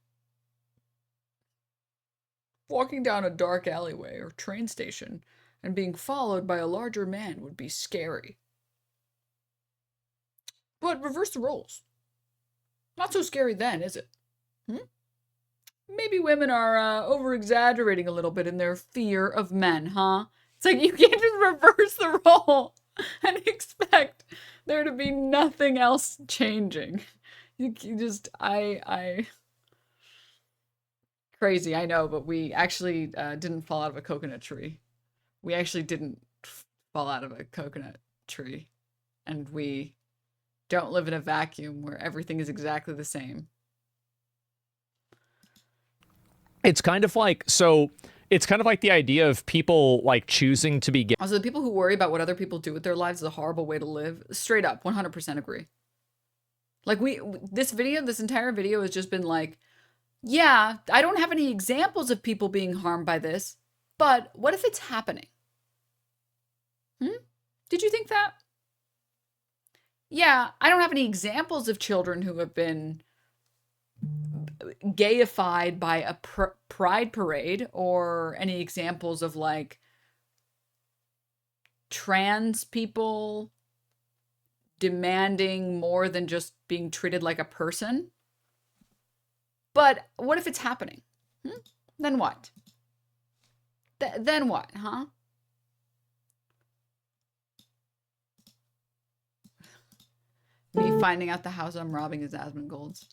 walking down a dark alleyway or train station and being followed by a larger man would be scary. But reverse the roles. Not so scary then, is it? Maybe women are over-exaggerating a little bit in their fear of men, huh? It's like you can't just reverse the role and expect there to be nothing else changing. You just, crazy, I know, but we actually didn't fall out of a coconut tree. We actually didn't fall out of a coconut tree. And we don't live in a vacuum where everything is exactly the same. It's kind of like, so it's kind of like the idea of people like choosing to be gay. Also, the people who worry about what other people do with their lives is a horrible way to live. Straight up, 100% agree. Like this entire video has just been like, yeah, I don't have any examples of people being harmed by this, but what if it's happening? Did you think that? Yeah, I don't have any examples of children who have been gayified by a pride parade or any examples of like trans people demanding more than just being treated like a person. But what if it's happening? Then what? Then what, huh? Me finding out the house I'm robbing is Asmongold's.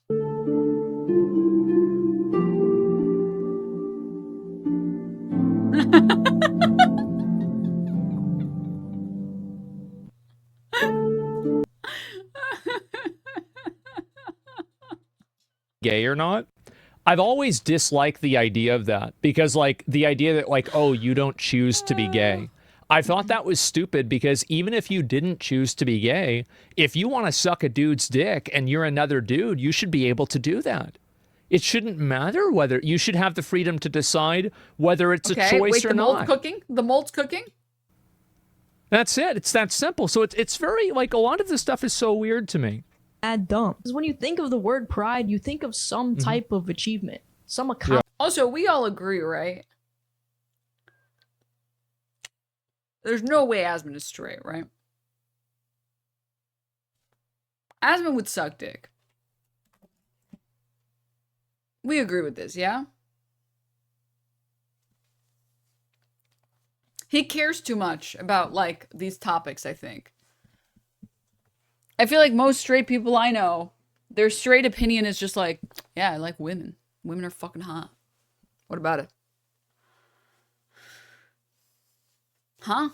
Gay or not. I've always disliked the idea of that because like the idea that like, oh, you don't choose to be gay. I thought that was stupid because even if you didn't choose to be gay, if you want to suck a dude's dick and you're another dude, you should be able to do that. It shouldn't matter whether you should have the freedom to decide whether it's a choice or not. The mold's cooking? That's it. It's that simple. So it's very like a lot of this stuff is so weird to me. And dumb. Because when you think of the word pride, you think of some type of achievement, some accomplishment. Yeah. Also, we all agree, right? There's no way Asmon is straight, right? Asmon would suck dick. We agree with this, yeah? He cares too much about, like, these topics, I think. I feel like most straight people I know, their straight opinion is just like, yeah, I like women. Women are fucking hot. What about it? Huh?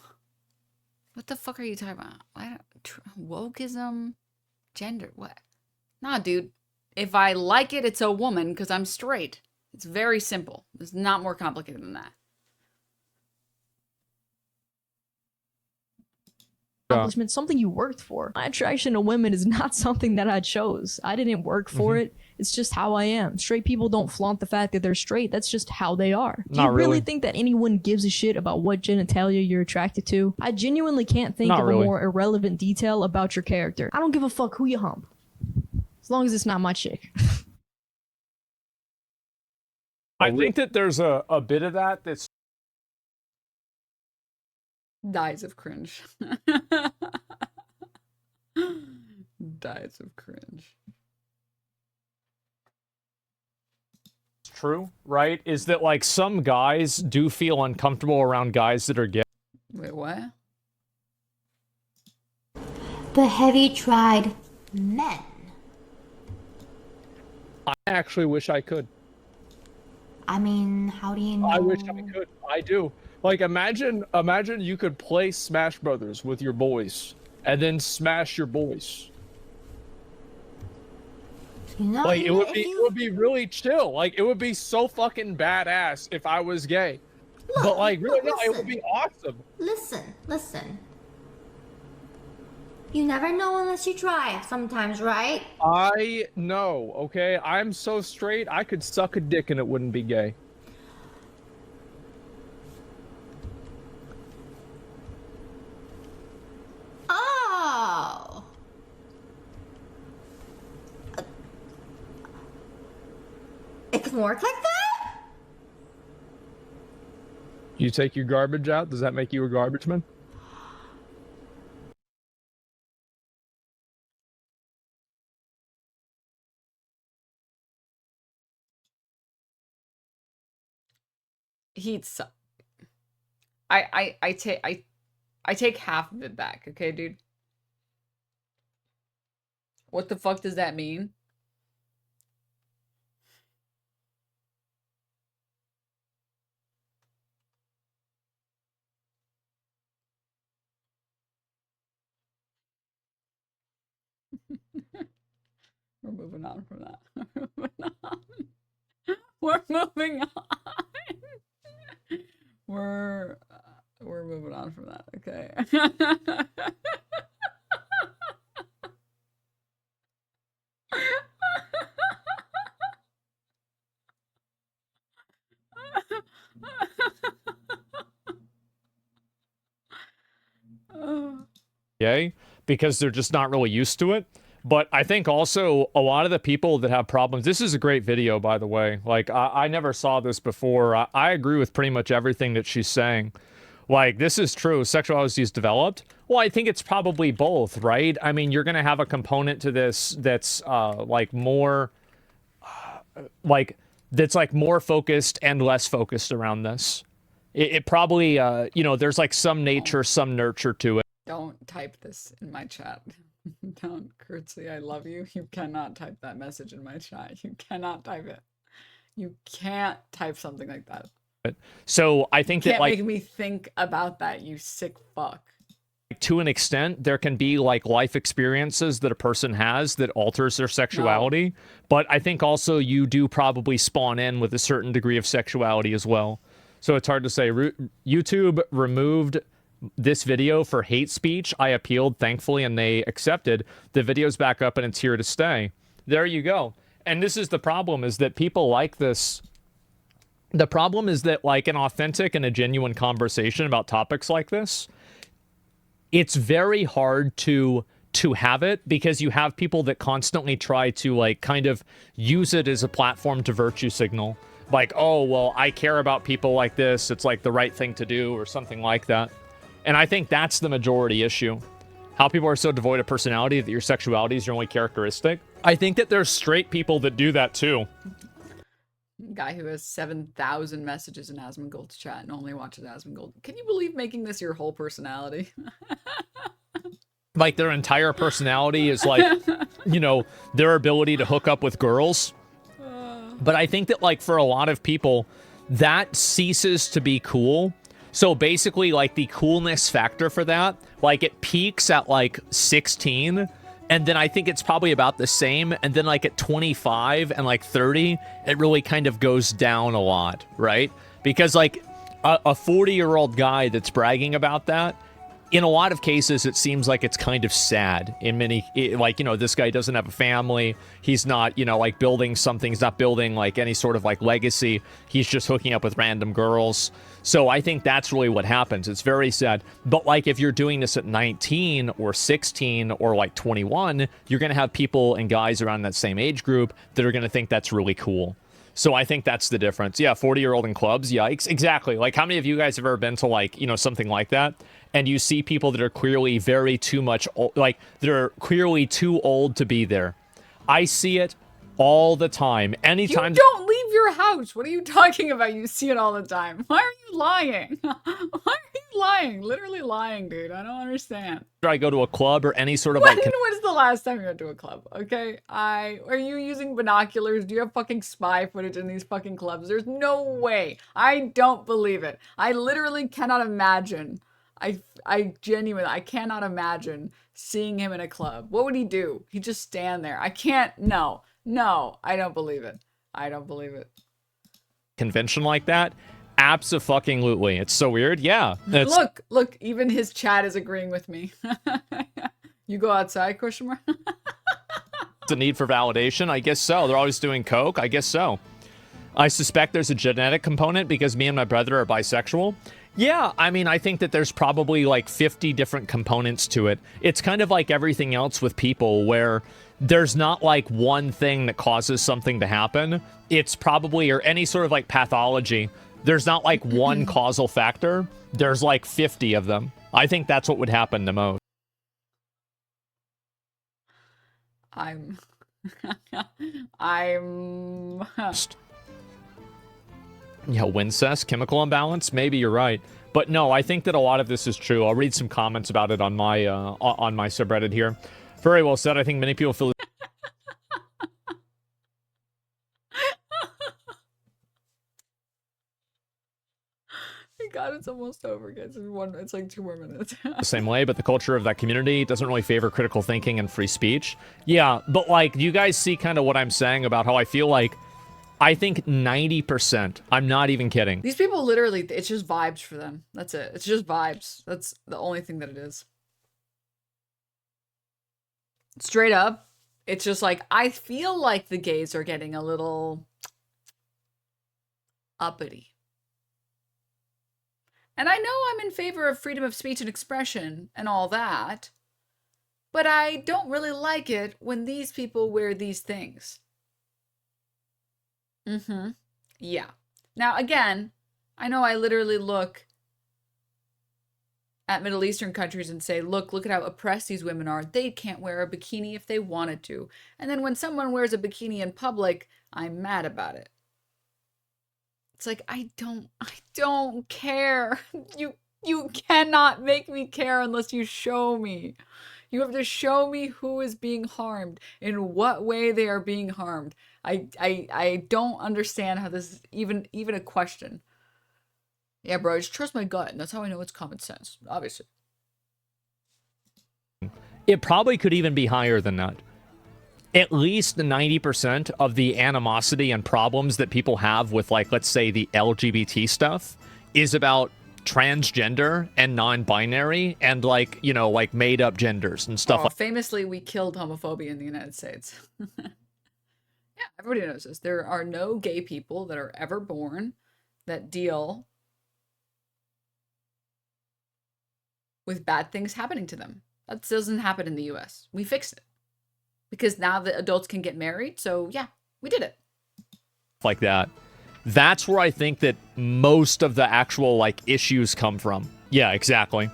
What the fuck are you talking about? Wokeism? Gender? What? Nah, dude. If I like it, it's a woman because I'm straight. It's very simple. It's not more complicated than that. Accomplishment, something you worked for. My attraction to women is not something that I chose. I didn't work for it. It's just how I am. Straight people don't flaunt the fact that they're straight. That's just how they are. Do you really think that anyone gives a shit about what genitalia you're attracted to? I genuinely can't think of a more irrelevant detail about your character. I don't give a fuck who you hump. As long as it's not my chick. I think that there's a bit of that that's Dies of cringe. Dies of cringe. True, right? Is that like some guys do feel uncomfortable around guys that are gay. Wait, what? But have you tried men? I actually wish I could. I mean, how do you know? I wish I could. I do. Like, imagine you could play Smash Brothers with your boys and then smash your boys. You know, Like, it would be really chill. Like, it would be so fucking badass if I was gay. But like, really, no, it would be awesome. Listen. You never know unless you try sometimes, right? I know, okay? I'm so straight, I could suck a dick and it wouldn't be gay. Oh. It can work like that? You take your garbage out, does that make you a garbage man? He's I take half of it back, okay, dude? What the fuck does that mean? We're moving on from that. We're moving on. We're moving on from that. Okay. Gay, because they're just not really used to it. But I think also a lot of the people that have problems, this is a great video, by the way. Like, I never saw this before. I agree with pretty much everything that she's saying. Like, this is true. Sexuality is developed. Well, I think it's probably both, right? I mean, you're going to have a component to this that's like more, that's like more focused and less focused around this. It probably, you know, there's like some nature, some nurture to it. Don't type this in my chat. Don't, Curtsy, I love you. You cannot type that message in my chat. You cannot type it. You can't type something like that. So I think that, like, make me think about that, you sick fuck. To an extent, there can be like life experiences that a person has that alters their sexuality. No. But I think also you do probably spawn in with a certain degree of sexuality as well. So it's hard to say. YouTube removed this video for hate speech. I appealed, thankfully, and they accepted. The video's back up and it's here to stay. There you go. And this is the problem, is that people like this. The problem is that, like, an authentic and a genuine conversation about topics like this, it's very hard to have it, because you have people that constantly try to, like, kind of use it as a platform to virtue signal. Like, oh, well, I care about people like this. It's like the right thing to do, or something like that. And I think that's the majority issue. How people are so devoid of personality that your sexuality is your only characteristic. I think that there's straight people that do that too. Guy who has 7,000 messages in Asmongold's chat and only watches Asmongold. Can you believe making this your whole personality? Like, their entire personality is like, you know, their ability to hook up with girls. But I think that, like, for a lot of people, that ceases to be cool. So basically, like, the coolness factor for that, like, it peaks at, like, 16, and then I think it's probably about the same, and then, like, at 25 and, like, 30, it really kind of goes down a lot, right? Because, like, a 40-year-old guy that's bragging about that, in a lot of cases, it seems like it's kind of sad. In many, like, you know, this guy doesn't have a family. He's not, you know, like, building something. He's not building, like, any sort of, like, legacy. He's just hooking up with random girls. So I think that's really what happens. It's very sad. But, like, if you're doing this at 19 or 16 or, like, 21, you're going to have people and guys around that same age group that are going to think that's really cool. So I think that's the difference. Yeah, 40-year-old in clubs, yikes. Exactly. Like, how many of you guys have ever been to, like, you know, something like that? and you see people that are clearly very too much, like they're clearly too old to be there. I see it all the time. Anytime you don't leave your house. What are you talking about? You see it all the time. Why are you lying? Why are you lying? Literally lying, dude. I don't understand. I go to a club or any sort of When like was the last time you went to a club? Okay, are you using binoculars? Do you have fucking spy footage in these fucking clubs? There's no way. I don't believe it. I literally cannot imagine. I genuinely, I cannot imagine seeing him in a club. What would he do? He'd just stand there. I can't. No, I don't believe it. I don't believe it. convention like that. Abso-fucking-lutely. It's so weird. Yeah. Look, even his chat is agreeing with me. You go outside, question mark? It's a need for validation. I guess so. They're always doing coke. I guess so. I suspect there's a genetic component because me and my brother are bisexual. Yeah, I mean, I think that there's probably like 50 different components to it. It's kind of like everything else with people where there's not like one thing that causes something to happen. It's probably, or any sort of like pathology, there's not like one causal factor. There's like 50 of them. I think that's what would happen the most. I'm Yeah, Wincest, chemical imbalance. Maybe you're right, but no, I think that a lot of this is true. I'll read some comments about it on my subreddit here. Very well said. I think many people feel. God, it's almost over, guys. It's like 2 more minutes. The same way, but the culture of that community doesn't really favor critical thinking and free speech. Yeah, but like, you guys see kind of what I'm saying about how I feel like, I think 90%, I'm not even kidding. These people literally, it's just vibes for them. That's it. It's just vibes. That's the only thing that it is. Straight up, it's just like, I feel like the gays are getting a little uppity. And I know I'm in favor of freedom of speech and expression and all that, but I don't really like it when these people wear these things. Yeah. Now, again, I know I literally look at Middle Eastern countries and say, look at how oppressed these women are. They can't wear a bikini if they wanted to. And then when someone wears a bikini in public, I'm mad about it. It's like, I don't care. You cannot make me care unless you show me. You have to show me who is being harmed, in what way they are being harmed. I don't understand how this is even a question. Yeah, bro, I just trust my gut, and that's how I know it's common sense, obviously. It probably could even be higher than that. At least 90% of the animosity and problems that people have with, like, let's say the LGBT stuff is about transgender and non-binary and, like, you know, like made-up genders and stuff. Famously, we killed homophobia in the United States. Yeah, everybody knows this. There are no gay people that are ever born that deal with bad things happening to them. That doesn't happen in the US. We fixed it. Because now the adults can get married, so yeah, we did it. Like that. That's where I think that most of the actual, like, issues come from. Yeah, exactly.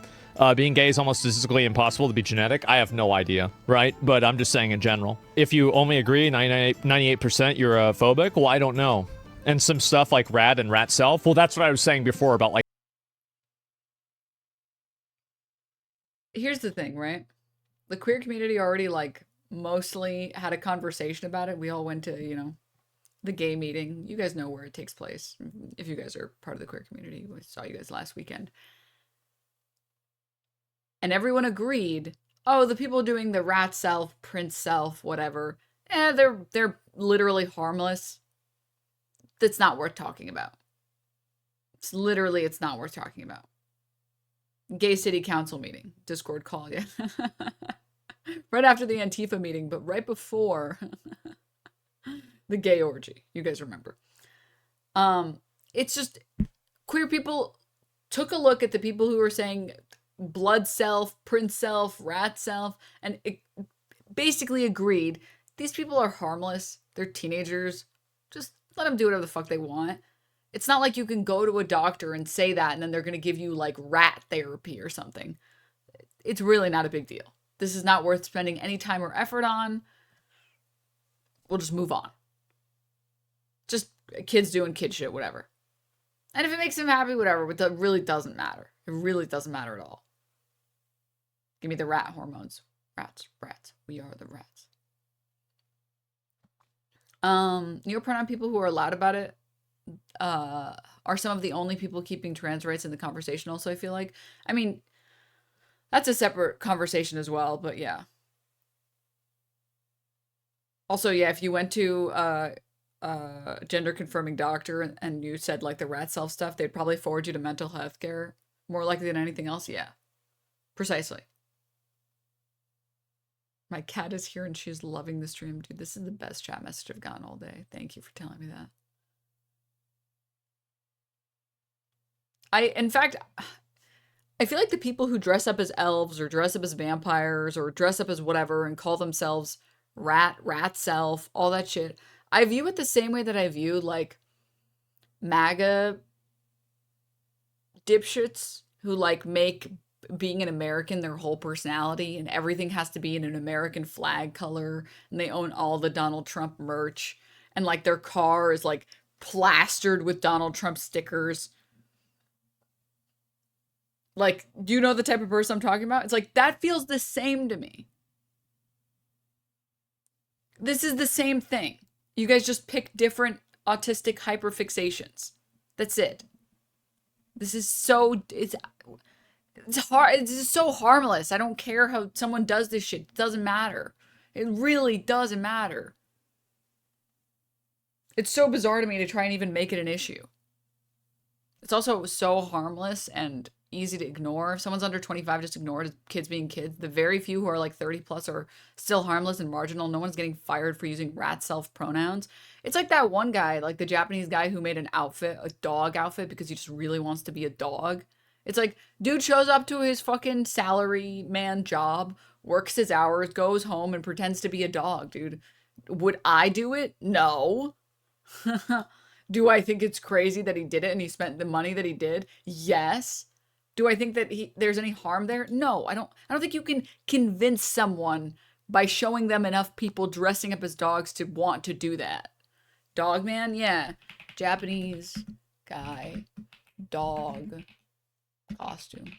Being gay is almost statistically impossible to be genetic. I have no idea, right? But I'm just saying in general. If you only agree 98% you're phobic, well, I don't know. And some stuff like rad and rat self, well, that's what I was saying before about, like... Here's the thing, right? The queer community already, like, mostly had a conversation about it. We all went to, you know, the gay meeting. You guys know where it takes place. If you guys are part of the queer community, we saw you guys last weekend. And everyone agreed, oh, the people doing the rat self, prince self, whatever, they're literally harmless. That's not worth talking about. It's not worth talking about. Gay city council meeting, Discord call, yeah. Right after the Antifa meeting, but right before the gay orgy. You guys remember. It's just, queer people took a look at the people who were saying blood self, prince self, rat self, and it basically agreed, these people are harmless. They're teenagers. Just let them do whatever the fuck they want. It's not like you can go to a doctor and say that and then they're going to give you like rat therapy or something. It's really not a big deal. This is not worth spending any time or effort on. We'll just move on. Just kids doing kid shit, whatever. And if it makes them happy, whatever, but it really doesn't matter. It really doesn't matter at all. Give me the rat hormones. Rats. We are the rats. Neopronoun people who are loud about it are some of the only people keeping trans rights in the conversation also, I feel like. I mean, that's a separate conversation as well, but yeah. Also, yeah, if you went to gender confirming doctor and you said like the rat self stuff, they'd probably forward you to mental health care more likely than anything else. Yeah, precisely. My cat is here and she's loving the stream. Dude, this is the best chat message I've gotten all day. Thank you for telling me that. In fact, I feel like the people who dress up as elves or dress up as vampires or dress up as whatever and call themselves rat self, all that shit, I view it the same way that I view like MAGA dipshits who like make being an American their whole personality and everything has to be in an American flag color and they own all the Donald Trump merch and like their car is like plastered with Donald Trump stickers. Like, do you know the type of person I'm talking about? It's like, that feels the same to me. This is the same thing. You guys just pick different autistic hyperfixations. That's it. This is so, it's hard. It's just so harmless. I don't care how someone does this shit. It doesn't matter. It really doesn't matter. It's so bizarre to me to try and even make it an issue. It's also so harmless and easy to ignore. If someone's under 25, just ignore it. Kids being kids. The very few who are like 30 plus are still harmless and marginal. No one's getting fired for using rat self pronouns. It's like that one guy, like the Japanese guy who made an outfit, a dog outfit, because he just really wants to be a dog. It's like, dude shows up to his fucking salary man job, works his hours, goes home and pretends to be a dog, dude. Would I do it? No. Do I think it's crazy that he did it and he spent the money that he did? Yes. Do I think that there's any harm there? No, I don't think you can convince someone by showing them enough people dressing up as dogs to want to do that. Dog man? Yeah. Japanese guy. Dog. Costume.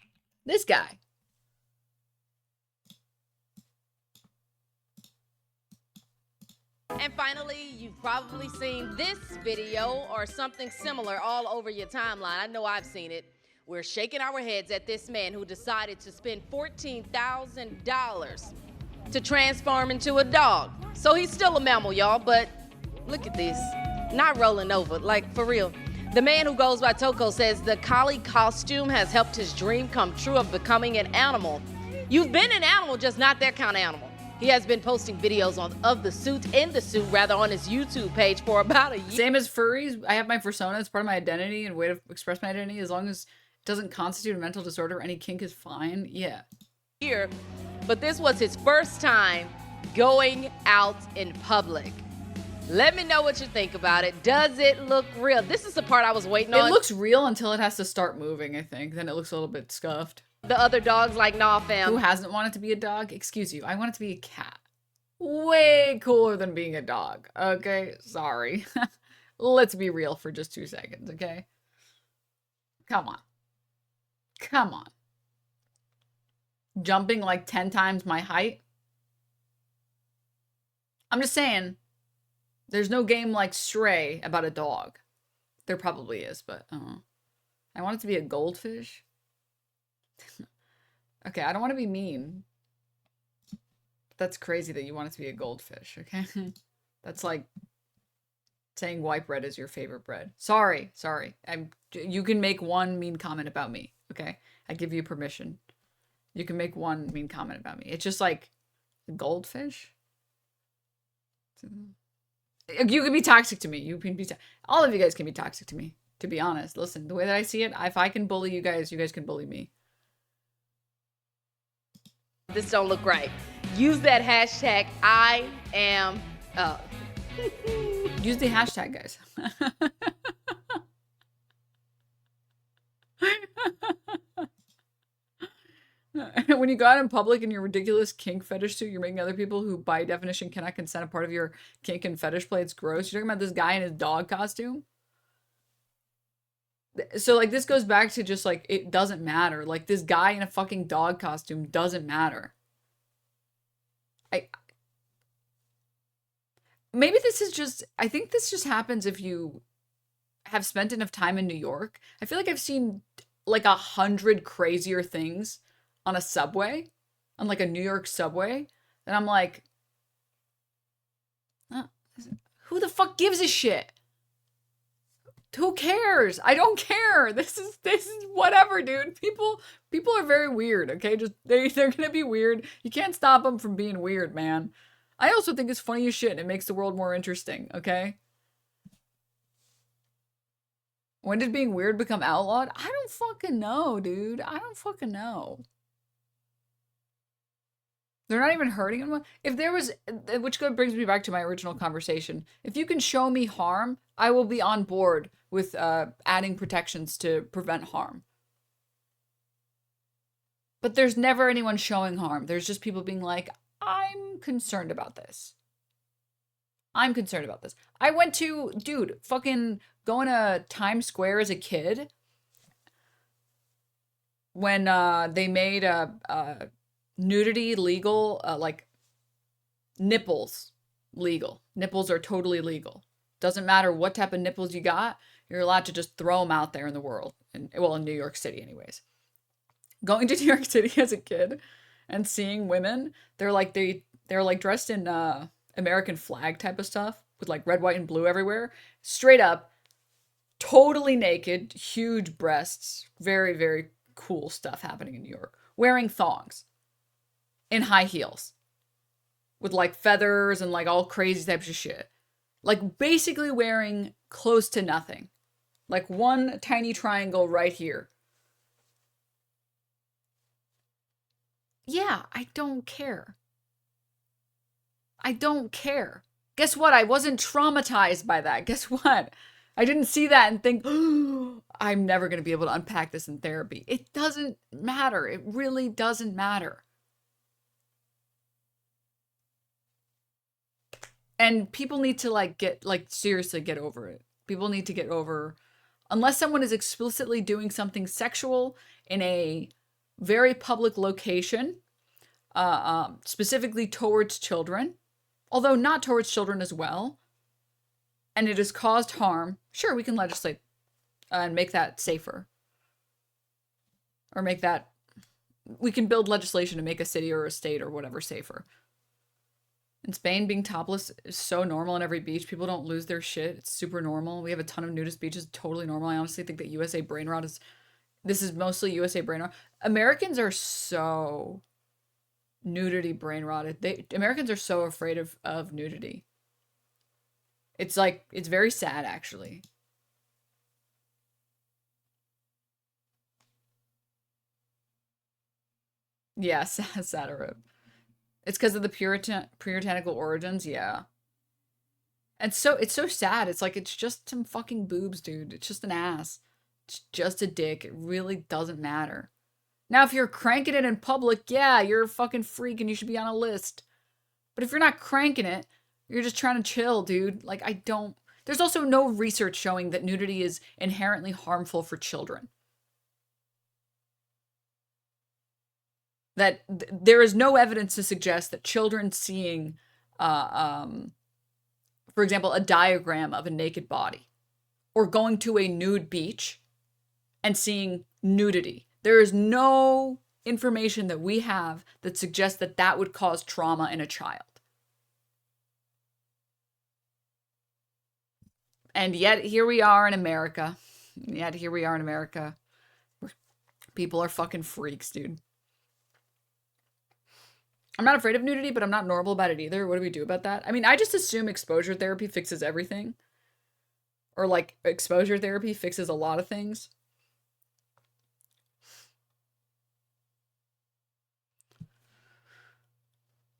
This guy. And finally, you've probably seen this video or something similar all over your timeline. I know I've seen it. We're shaking our heads at this man who decided to spend $14,000 to transform into a dog. So he's still a mammal, y'all, but look at this. Not rolling over, like for real. The man who goes by Toko says the collie costume has helped his dream come true of becoming an animal. You've been an animal, just not that kind of animal. He has been posting videos of the suit, on his YouTube page for about a year. Same as furries. I have my persona. It's part of my identity and way to express my identity. As long as it doesn't constitute a mental disorder, any kink is fine. Yeah. Here, but this was his first time going out in public. Let me know what you think about it. Does it look real? This is the part I was waiting on. It looks real until it has to start moving, I think. Then it looks a little bit scuffed. The other dogs like, nah, fam. Who hasn't wanted to be a dog? Excuse you. I want it to be a cat. Way cooler than being a dog. Okay? Sorry. Let's be real for just 2 seconds, okay? Come on. Come on. Jumping like 10 times my height? I'm just saying, there's no game like Stray about a dog. There probably is, but I want it to be a goldfish. Okay, I don't want to be mean. That's crazy that you want it to be a goldfish, okay? That's like saying white bread is your favorite bread. Sorry. You can make one mean comment about me, okay? I give you permission. You can make one mean comment about me. It's just like a goldfish. You can be toxic to me. You can be all of you guys can be toxic to me, to be honest. Listen, the way that I see it, if I can bully you guys can bully me. This don't look right. Use that hashtag I am Use the hashtag, guys. When you go out in public in your ridiculous kink fetish suit, you're making other people who, by definition, cannot consent a part of your kink and fetish play. It's gross. You're talking about this guy in his dog costume? So, like, this goes back to just, like, it doesn't matter. Like, this guy in a fucking dog costume doesn't matter. Maybe this is just, I think this just happens if you have spent enough time in New York. I feel like I've seen, like, 100 crazier things on a subway, on, like, a New York subway, and I'm like, who the fuck gives a shit? Who cares? I don't care. This is whatever, dude. People are very weird, okay? Just they're gonna be weird. You can't stop them from being weird, man. I also think it's funny as shit and it makes the world more interesting, okay? When did being weird become outlawed? I don't fucking know, dude. I don't fucking know. They're not even hurting anyone. If there was, which brings me back to my original conversation. If you can show me harm, I will be on board with adding protections to prevent harm. But there's never anyone showing harm. There's just people being like, I'm concerned about this. I'm concerned about this. I went to, dude, fucking going to Times Square as a kid when they made nudity legal, like nipples legal. Nipples are totally legal. Doesn't matter what type of nipples you got, you're allowed to just throw them out there in the world. Well, in New York City anyways. Going to New York City as a kid and seeing women, they're like dressed in American flag type of stuff with like red, white, and blue everywhere. Straight up, totally naked, huge breasts, very, very cool stuff happening in New York. Wearing thongs. In high heels with like feathers and like all crazy types of shit. Like basically wearing close to nothing. Like one tiny triangle right here. Yeah, I don't care. I don't care. Guess what? I wasn't traumatized by that. Guess what? I didn't see that and think, oh, I'm never going to be able to unpack this in therapy. It doesn't matter. It really doesn't matter. And people need to seriously get over it. People need to get over, unless someone is explicitly doing something sexual in a very public location, specifically towards children, although not towards children as well, and it has caused harm, sure, we can legislate and make that safer. Or we can build legislation to make a city or a state or whatever safer. In Spain, being topless is so normal on every beach. People don't lose their shit. It's super normal. We have a ton of nudist beaches. Totally normal. I honestly think that USA brain rot is... This is mostly USA brain rot. Americans are so nudity brain rotted. Americans are so afraid of nudity. It's like... It's very sad, actually. Yeah, Saturday. It's because of the puritanical origins, yeah. And so it's so sad. It's like it's just some fucking boobs, dude. It's just an ass. It's just a dick. It really doesn't matter. Now, if you're cranking it in public, yeah, you're a fucking freak and you should be on a list. But if you're not cranking it, you're just trying to chill, dude. Like, I don't... There's also no research showing that nudity is inherently harmful for children. That there is no evidence to suggest that children seeing, for example, a diagram of a naked body or going to a nude beach and seeing nudity. There is no information that we have that suggests that that would cause trauma in a child. And yet here we are in America. People are fucking freaks, dude. I'm not afraid of nudity, but I'm not normal about it either. What do we do about that? I mean, I just assume exposure therapy fixes everything. Or, like, exposure therapy fixes a lot of things.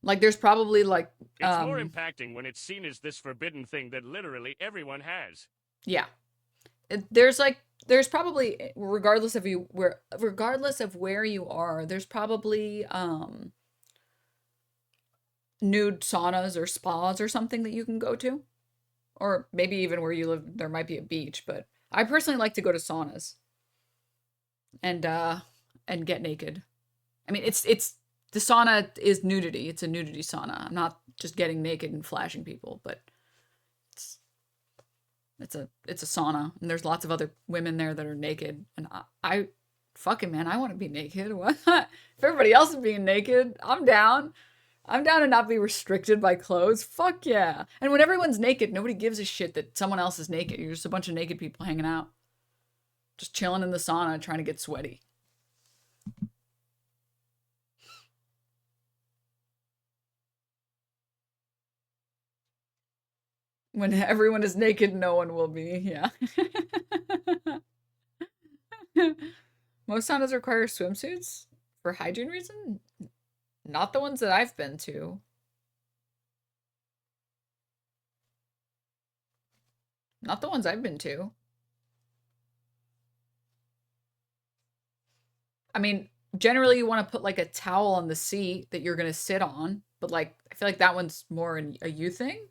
Like, there's probably, like... It's more impacting when it's seen as this forbidden thing that literally everyone has. Yeah. There's, like, there's probably, regardless of where you are, there's probably nude saunas or spas or something that you can go to. Or maybe even where you live, there might be a beach, but I personally like to go to saunas and get naked. I mean, it's the sauna is nudity. It's a nudity sauna. I'm not just getting naked and flashing people, but it's a sauna, and there's lots of other women there that are naked, and I fucking man, I want to be naked. What? If everybody else is being naked, I'm down. I'm down to not be restricted by clothes. Fuck yeah. And when everyone's naked, nobody gives a shit that someone else is naked. You're just a bunch of naked people hanging out. Just chilling in the sauna, trying to get sweaty. When everyone is naked, no one will be. Yeah. Most saunas require swimsuits for hygiene reasons. Not the ones that I've been to. Not the ones I've been to. I mean, generally you want to put like a towel on the seat that you're going to sit on, but like I feel like that one's more a you thing.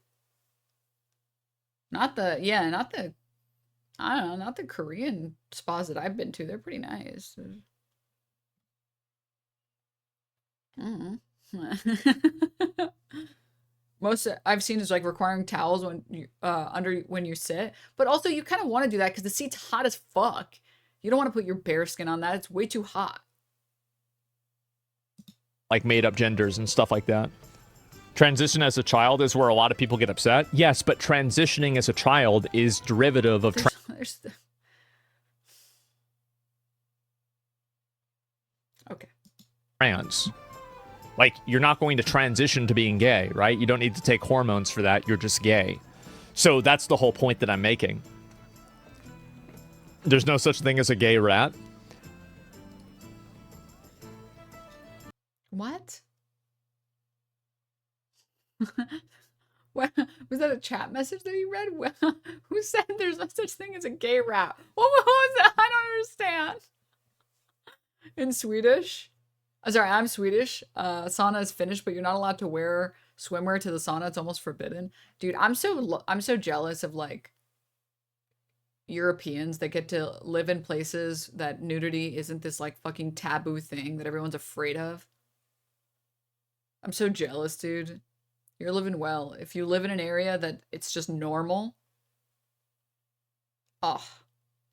Not the I don't know, not the Korean spas that I've been to. They're pretty nice. Most I've seen is like requiring towels when you when you sit, but also you kind of want to do that because the seat's hot as fuck. You don't want to put your bare skin on that. It's way too hot. Like made up genders and stuff like that. Transition as a child is where a lot of people get upset. Yes, but transitioning as a child is derivative of okay. Trans. Like, you're not going to transition to being gay, right? You don't need to take hormones for that. You're just gay. So that's the whole point that I'm making. There's no such thing as a gay rat. What? What was that, a chat message that you read? Who said there's no such thing as a gay rat? What was that? I don't understand. In Swedish? Sorry, I'm Swedish. Sauna is Finnish, but you're not allowed to wear swimwear to the sauna. It's almost forbidden. Dude, I'm so jealous of like Europeans that get to live in places that nudity isn't this like fucking taboo thing that everyone's afraid of. I'm so jealous, dude. You're living well. If you live in an area that it's just normal, oh,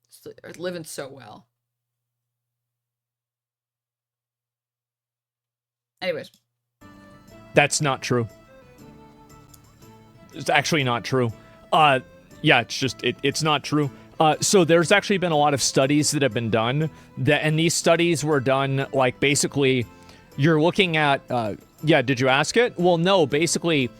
it's living so well. Anyways. That's not true. It's actually not true. Yeah, it's just, it's not true. So there's actually been a lot of studies that have been done, and these studies were done, like, basically, you're looking at, yeah, did you ask it? Well, no, basically,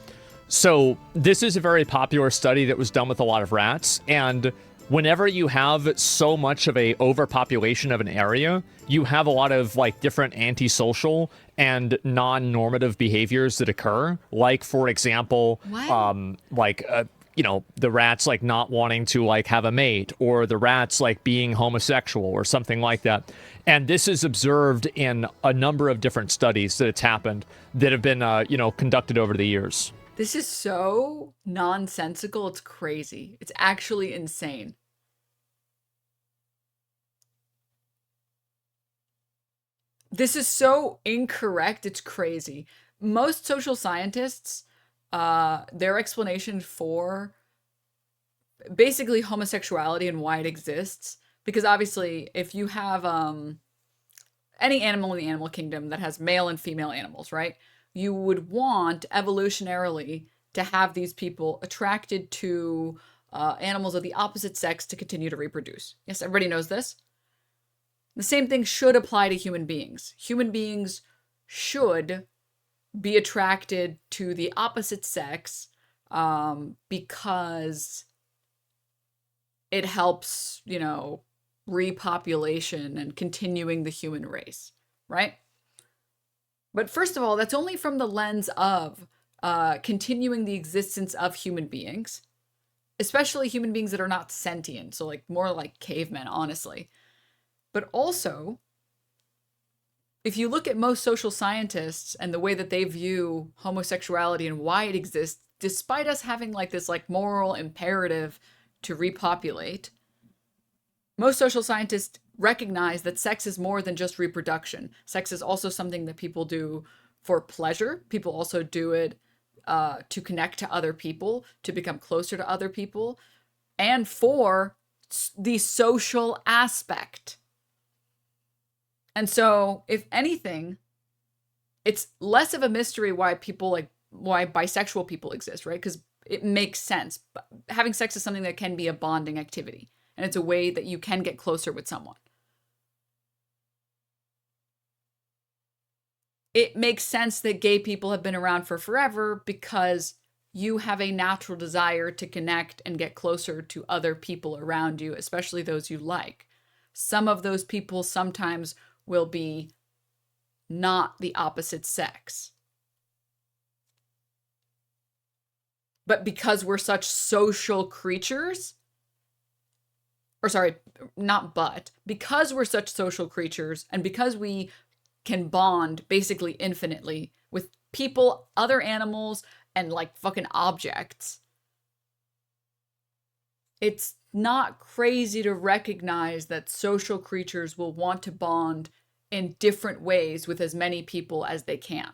so this is a very popular study that was done with a lot of rats, and whenever you have so much of a overpopulation of an area, you have a lot of, like, different antisocial and non-normative behaviors that occur. Like, for example, you know, the rats, like, not wanting to, like, have a mate, or the rats, like, being homosexual or something like that. And this is observed in a number of different studies that it's happened that have been, you know, conducted over the years. This is so nonsensical. It's crazy. It's actually insane. This is so incorrect. It's crazy. Most social scientists, their explanation for basically homosexuality and why it exists, because obviously if you have any animal in the animal kingdom that has male and female animals, right? You would want evolutionarily to have these people attracted to animals of the opposite sex to continue to reproduce. Yes, everybody knows this. The same thing should apply to human beings. Human beings should be attracted to the opposite sex because it helps, you know, repopulation and continuing the human race, right? But first of all, that's only from the lens of continuing the existence of human beings. especially human beings that are not sentient, so like more like cavemen, honestly. But also, if you look at most social scientists and the way that they view homosexuality and why it exists, despite us having like this like moral imperative to repopulate, most social scientists recognize that sex is more than just reproduction. Sex is also something that people do for pleasure. People also do it to connect to other people, to become closer to other people, and for the social aspect. And so, if anything, it's less of a mystery why bisexual people exist, right? Because it makes sense. Having sex is something that can be a bonding activity, and it's a way that you can get closer with someone. It makes sense that gay people have been around for forever because you have a natural desire to connect and get closer to other people around you, especially those you like. Some of those people sometimes will be not the opposite sex. But because we're such social creatures, because we're such social creatures and because we can bond basically infinitely with people, other animals, and like fucking objects, it's not crazy to recognize that social creatures will want to bond in different ways with as many people as they can.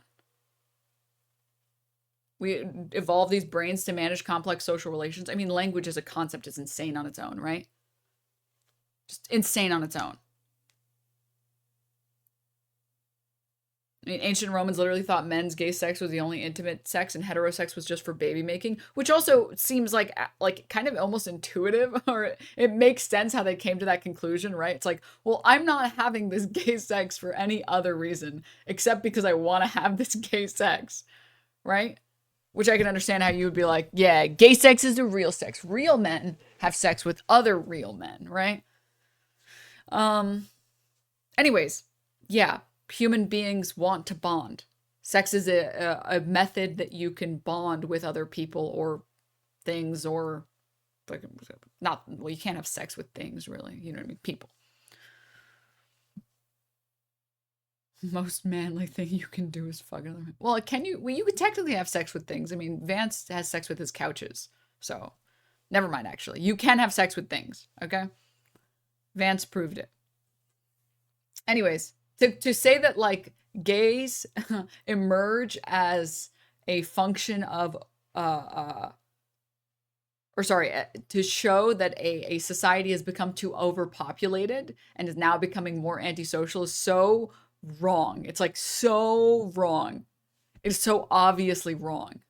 We evolve these brains to manage complex social relations. I mean, language as a concept is insane on its own, right? Just insane on its own. I mean, ancient Romans literally thought men's gay sex was the only intimate sex and heterosex was just for baby making, which also seems like kind of almost intuitive, or it makes sense how they came to that conclusion, right? It's like, well, I'm not having this gay sex for any other reason except because I want to have this gay sex, right? Which I can understand how you would be like, yeah, gay sex is the real sex. Real men have sex with other real men, right? Anyways, yeah. Human beings want to bond. Sex is a method that you can bond with other people or things, or not, well, you can't have sex with things, really. You know what I mean? People. Most manly thing you can do is fuck another man. Well, you could technically have sex with things. I mean, Vance has sex with his couches. So, never mind, actually. You can have sex with things, okay? Vance proved it. Anyways, to say that like gays emerge as a function of to show that a society has become too overpopulated and is now becoming more antisocial is so wrong. It's like so wrong. It's so obviously wrong.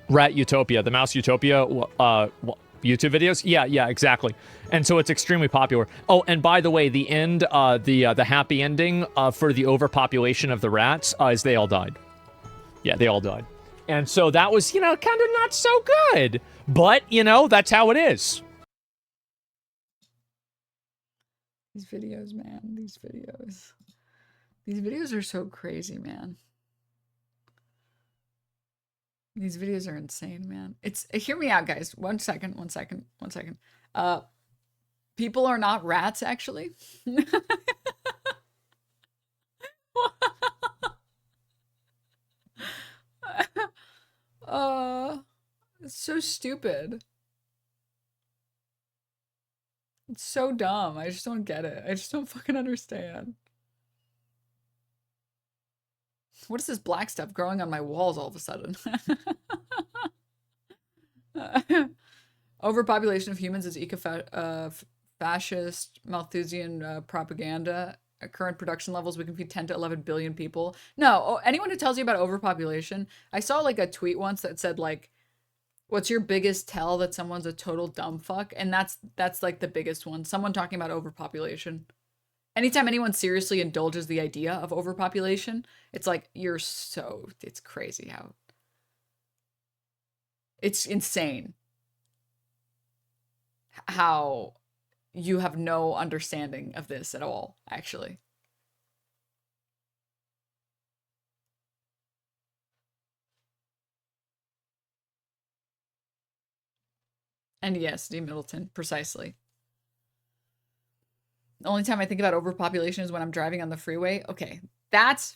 Rat Utopia, the Mouse Utopia YouTube videos. Yeah, exactly. And so it's extremely popular. Oh, and by the way, the end, the happy ending for the overpopulation of the rats is they all died. Yeah, they all died. And so that was, kind of not so good. But, that's how it is. These videos, man. These videos are so crazy, man. These videos are insane, man. Hear me out, guys. One second. People are not rats, actually. It's so stupid. It's so dumb. I just don't get it. I just don't fucking understand. What is this black stuff growing on my walls all of a sudden? Overpopulation of humans is fascist Malthusian propaganda. At current production levels, we can feed 10 to 11 billion people. No, anyone who tells you about overpopulation, I saw like a tweet once that said like, what's your biggest tell that someone's a total dumb fuck? And that's like the biggest one. Someone talking about overpopulation. Anytime anyone seriously indulges the idea of overpopulation, it's like, it's crazy how, it's insane how you have no understanding of this at all, actually. And yes, D. Middleton, precisely. The only time I think about overpopulation is when I'm driving on the freeway. Okay, that's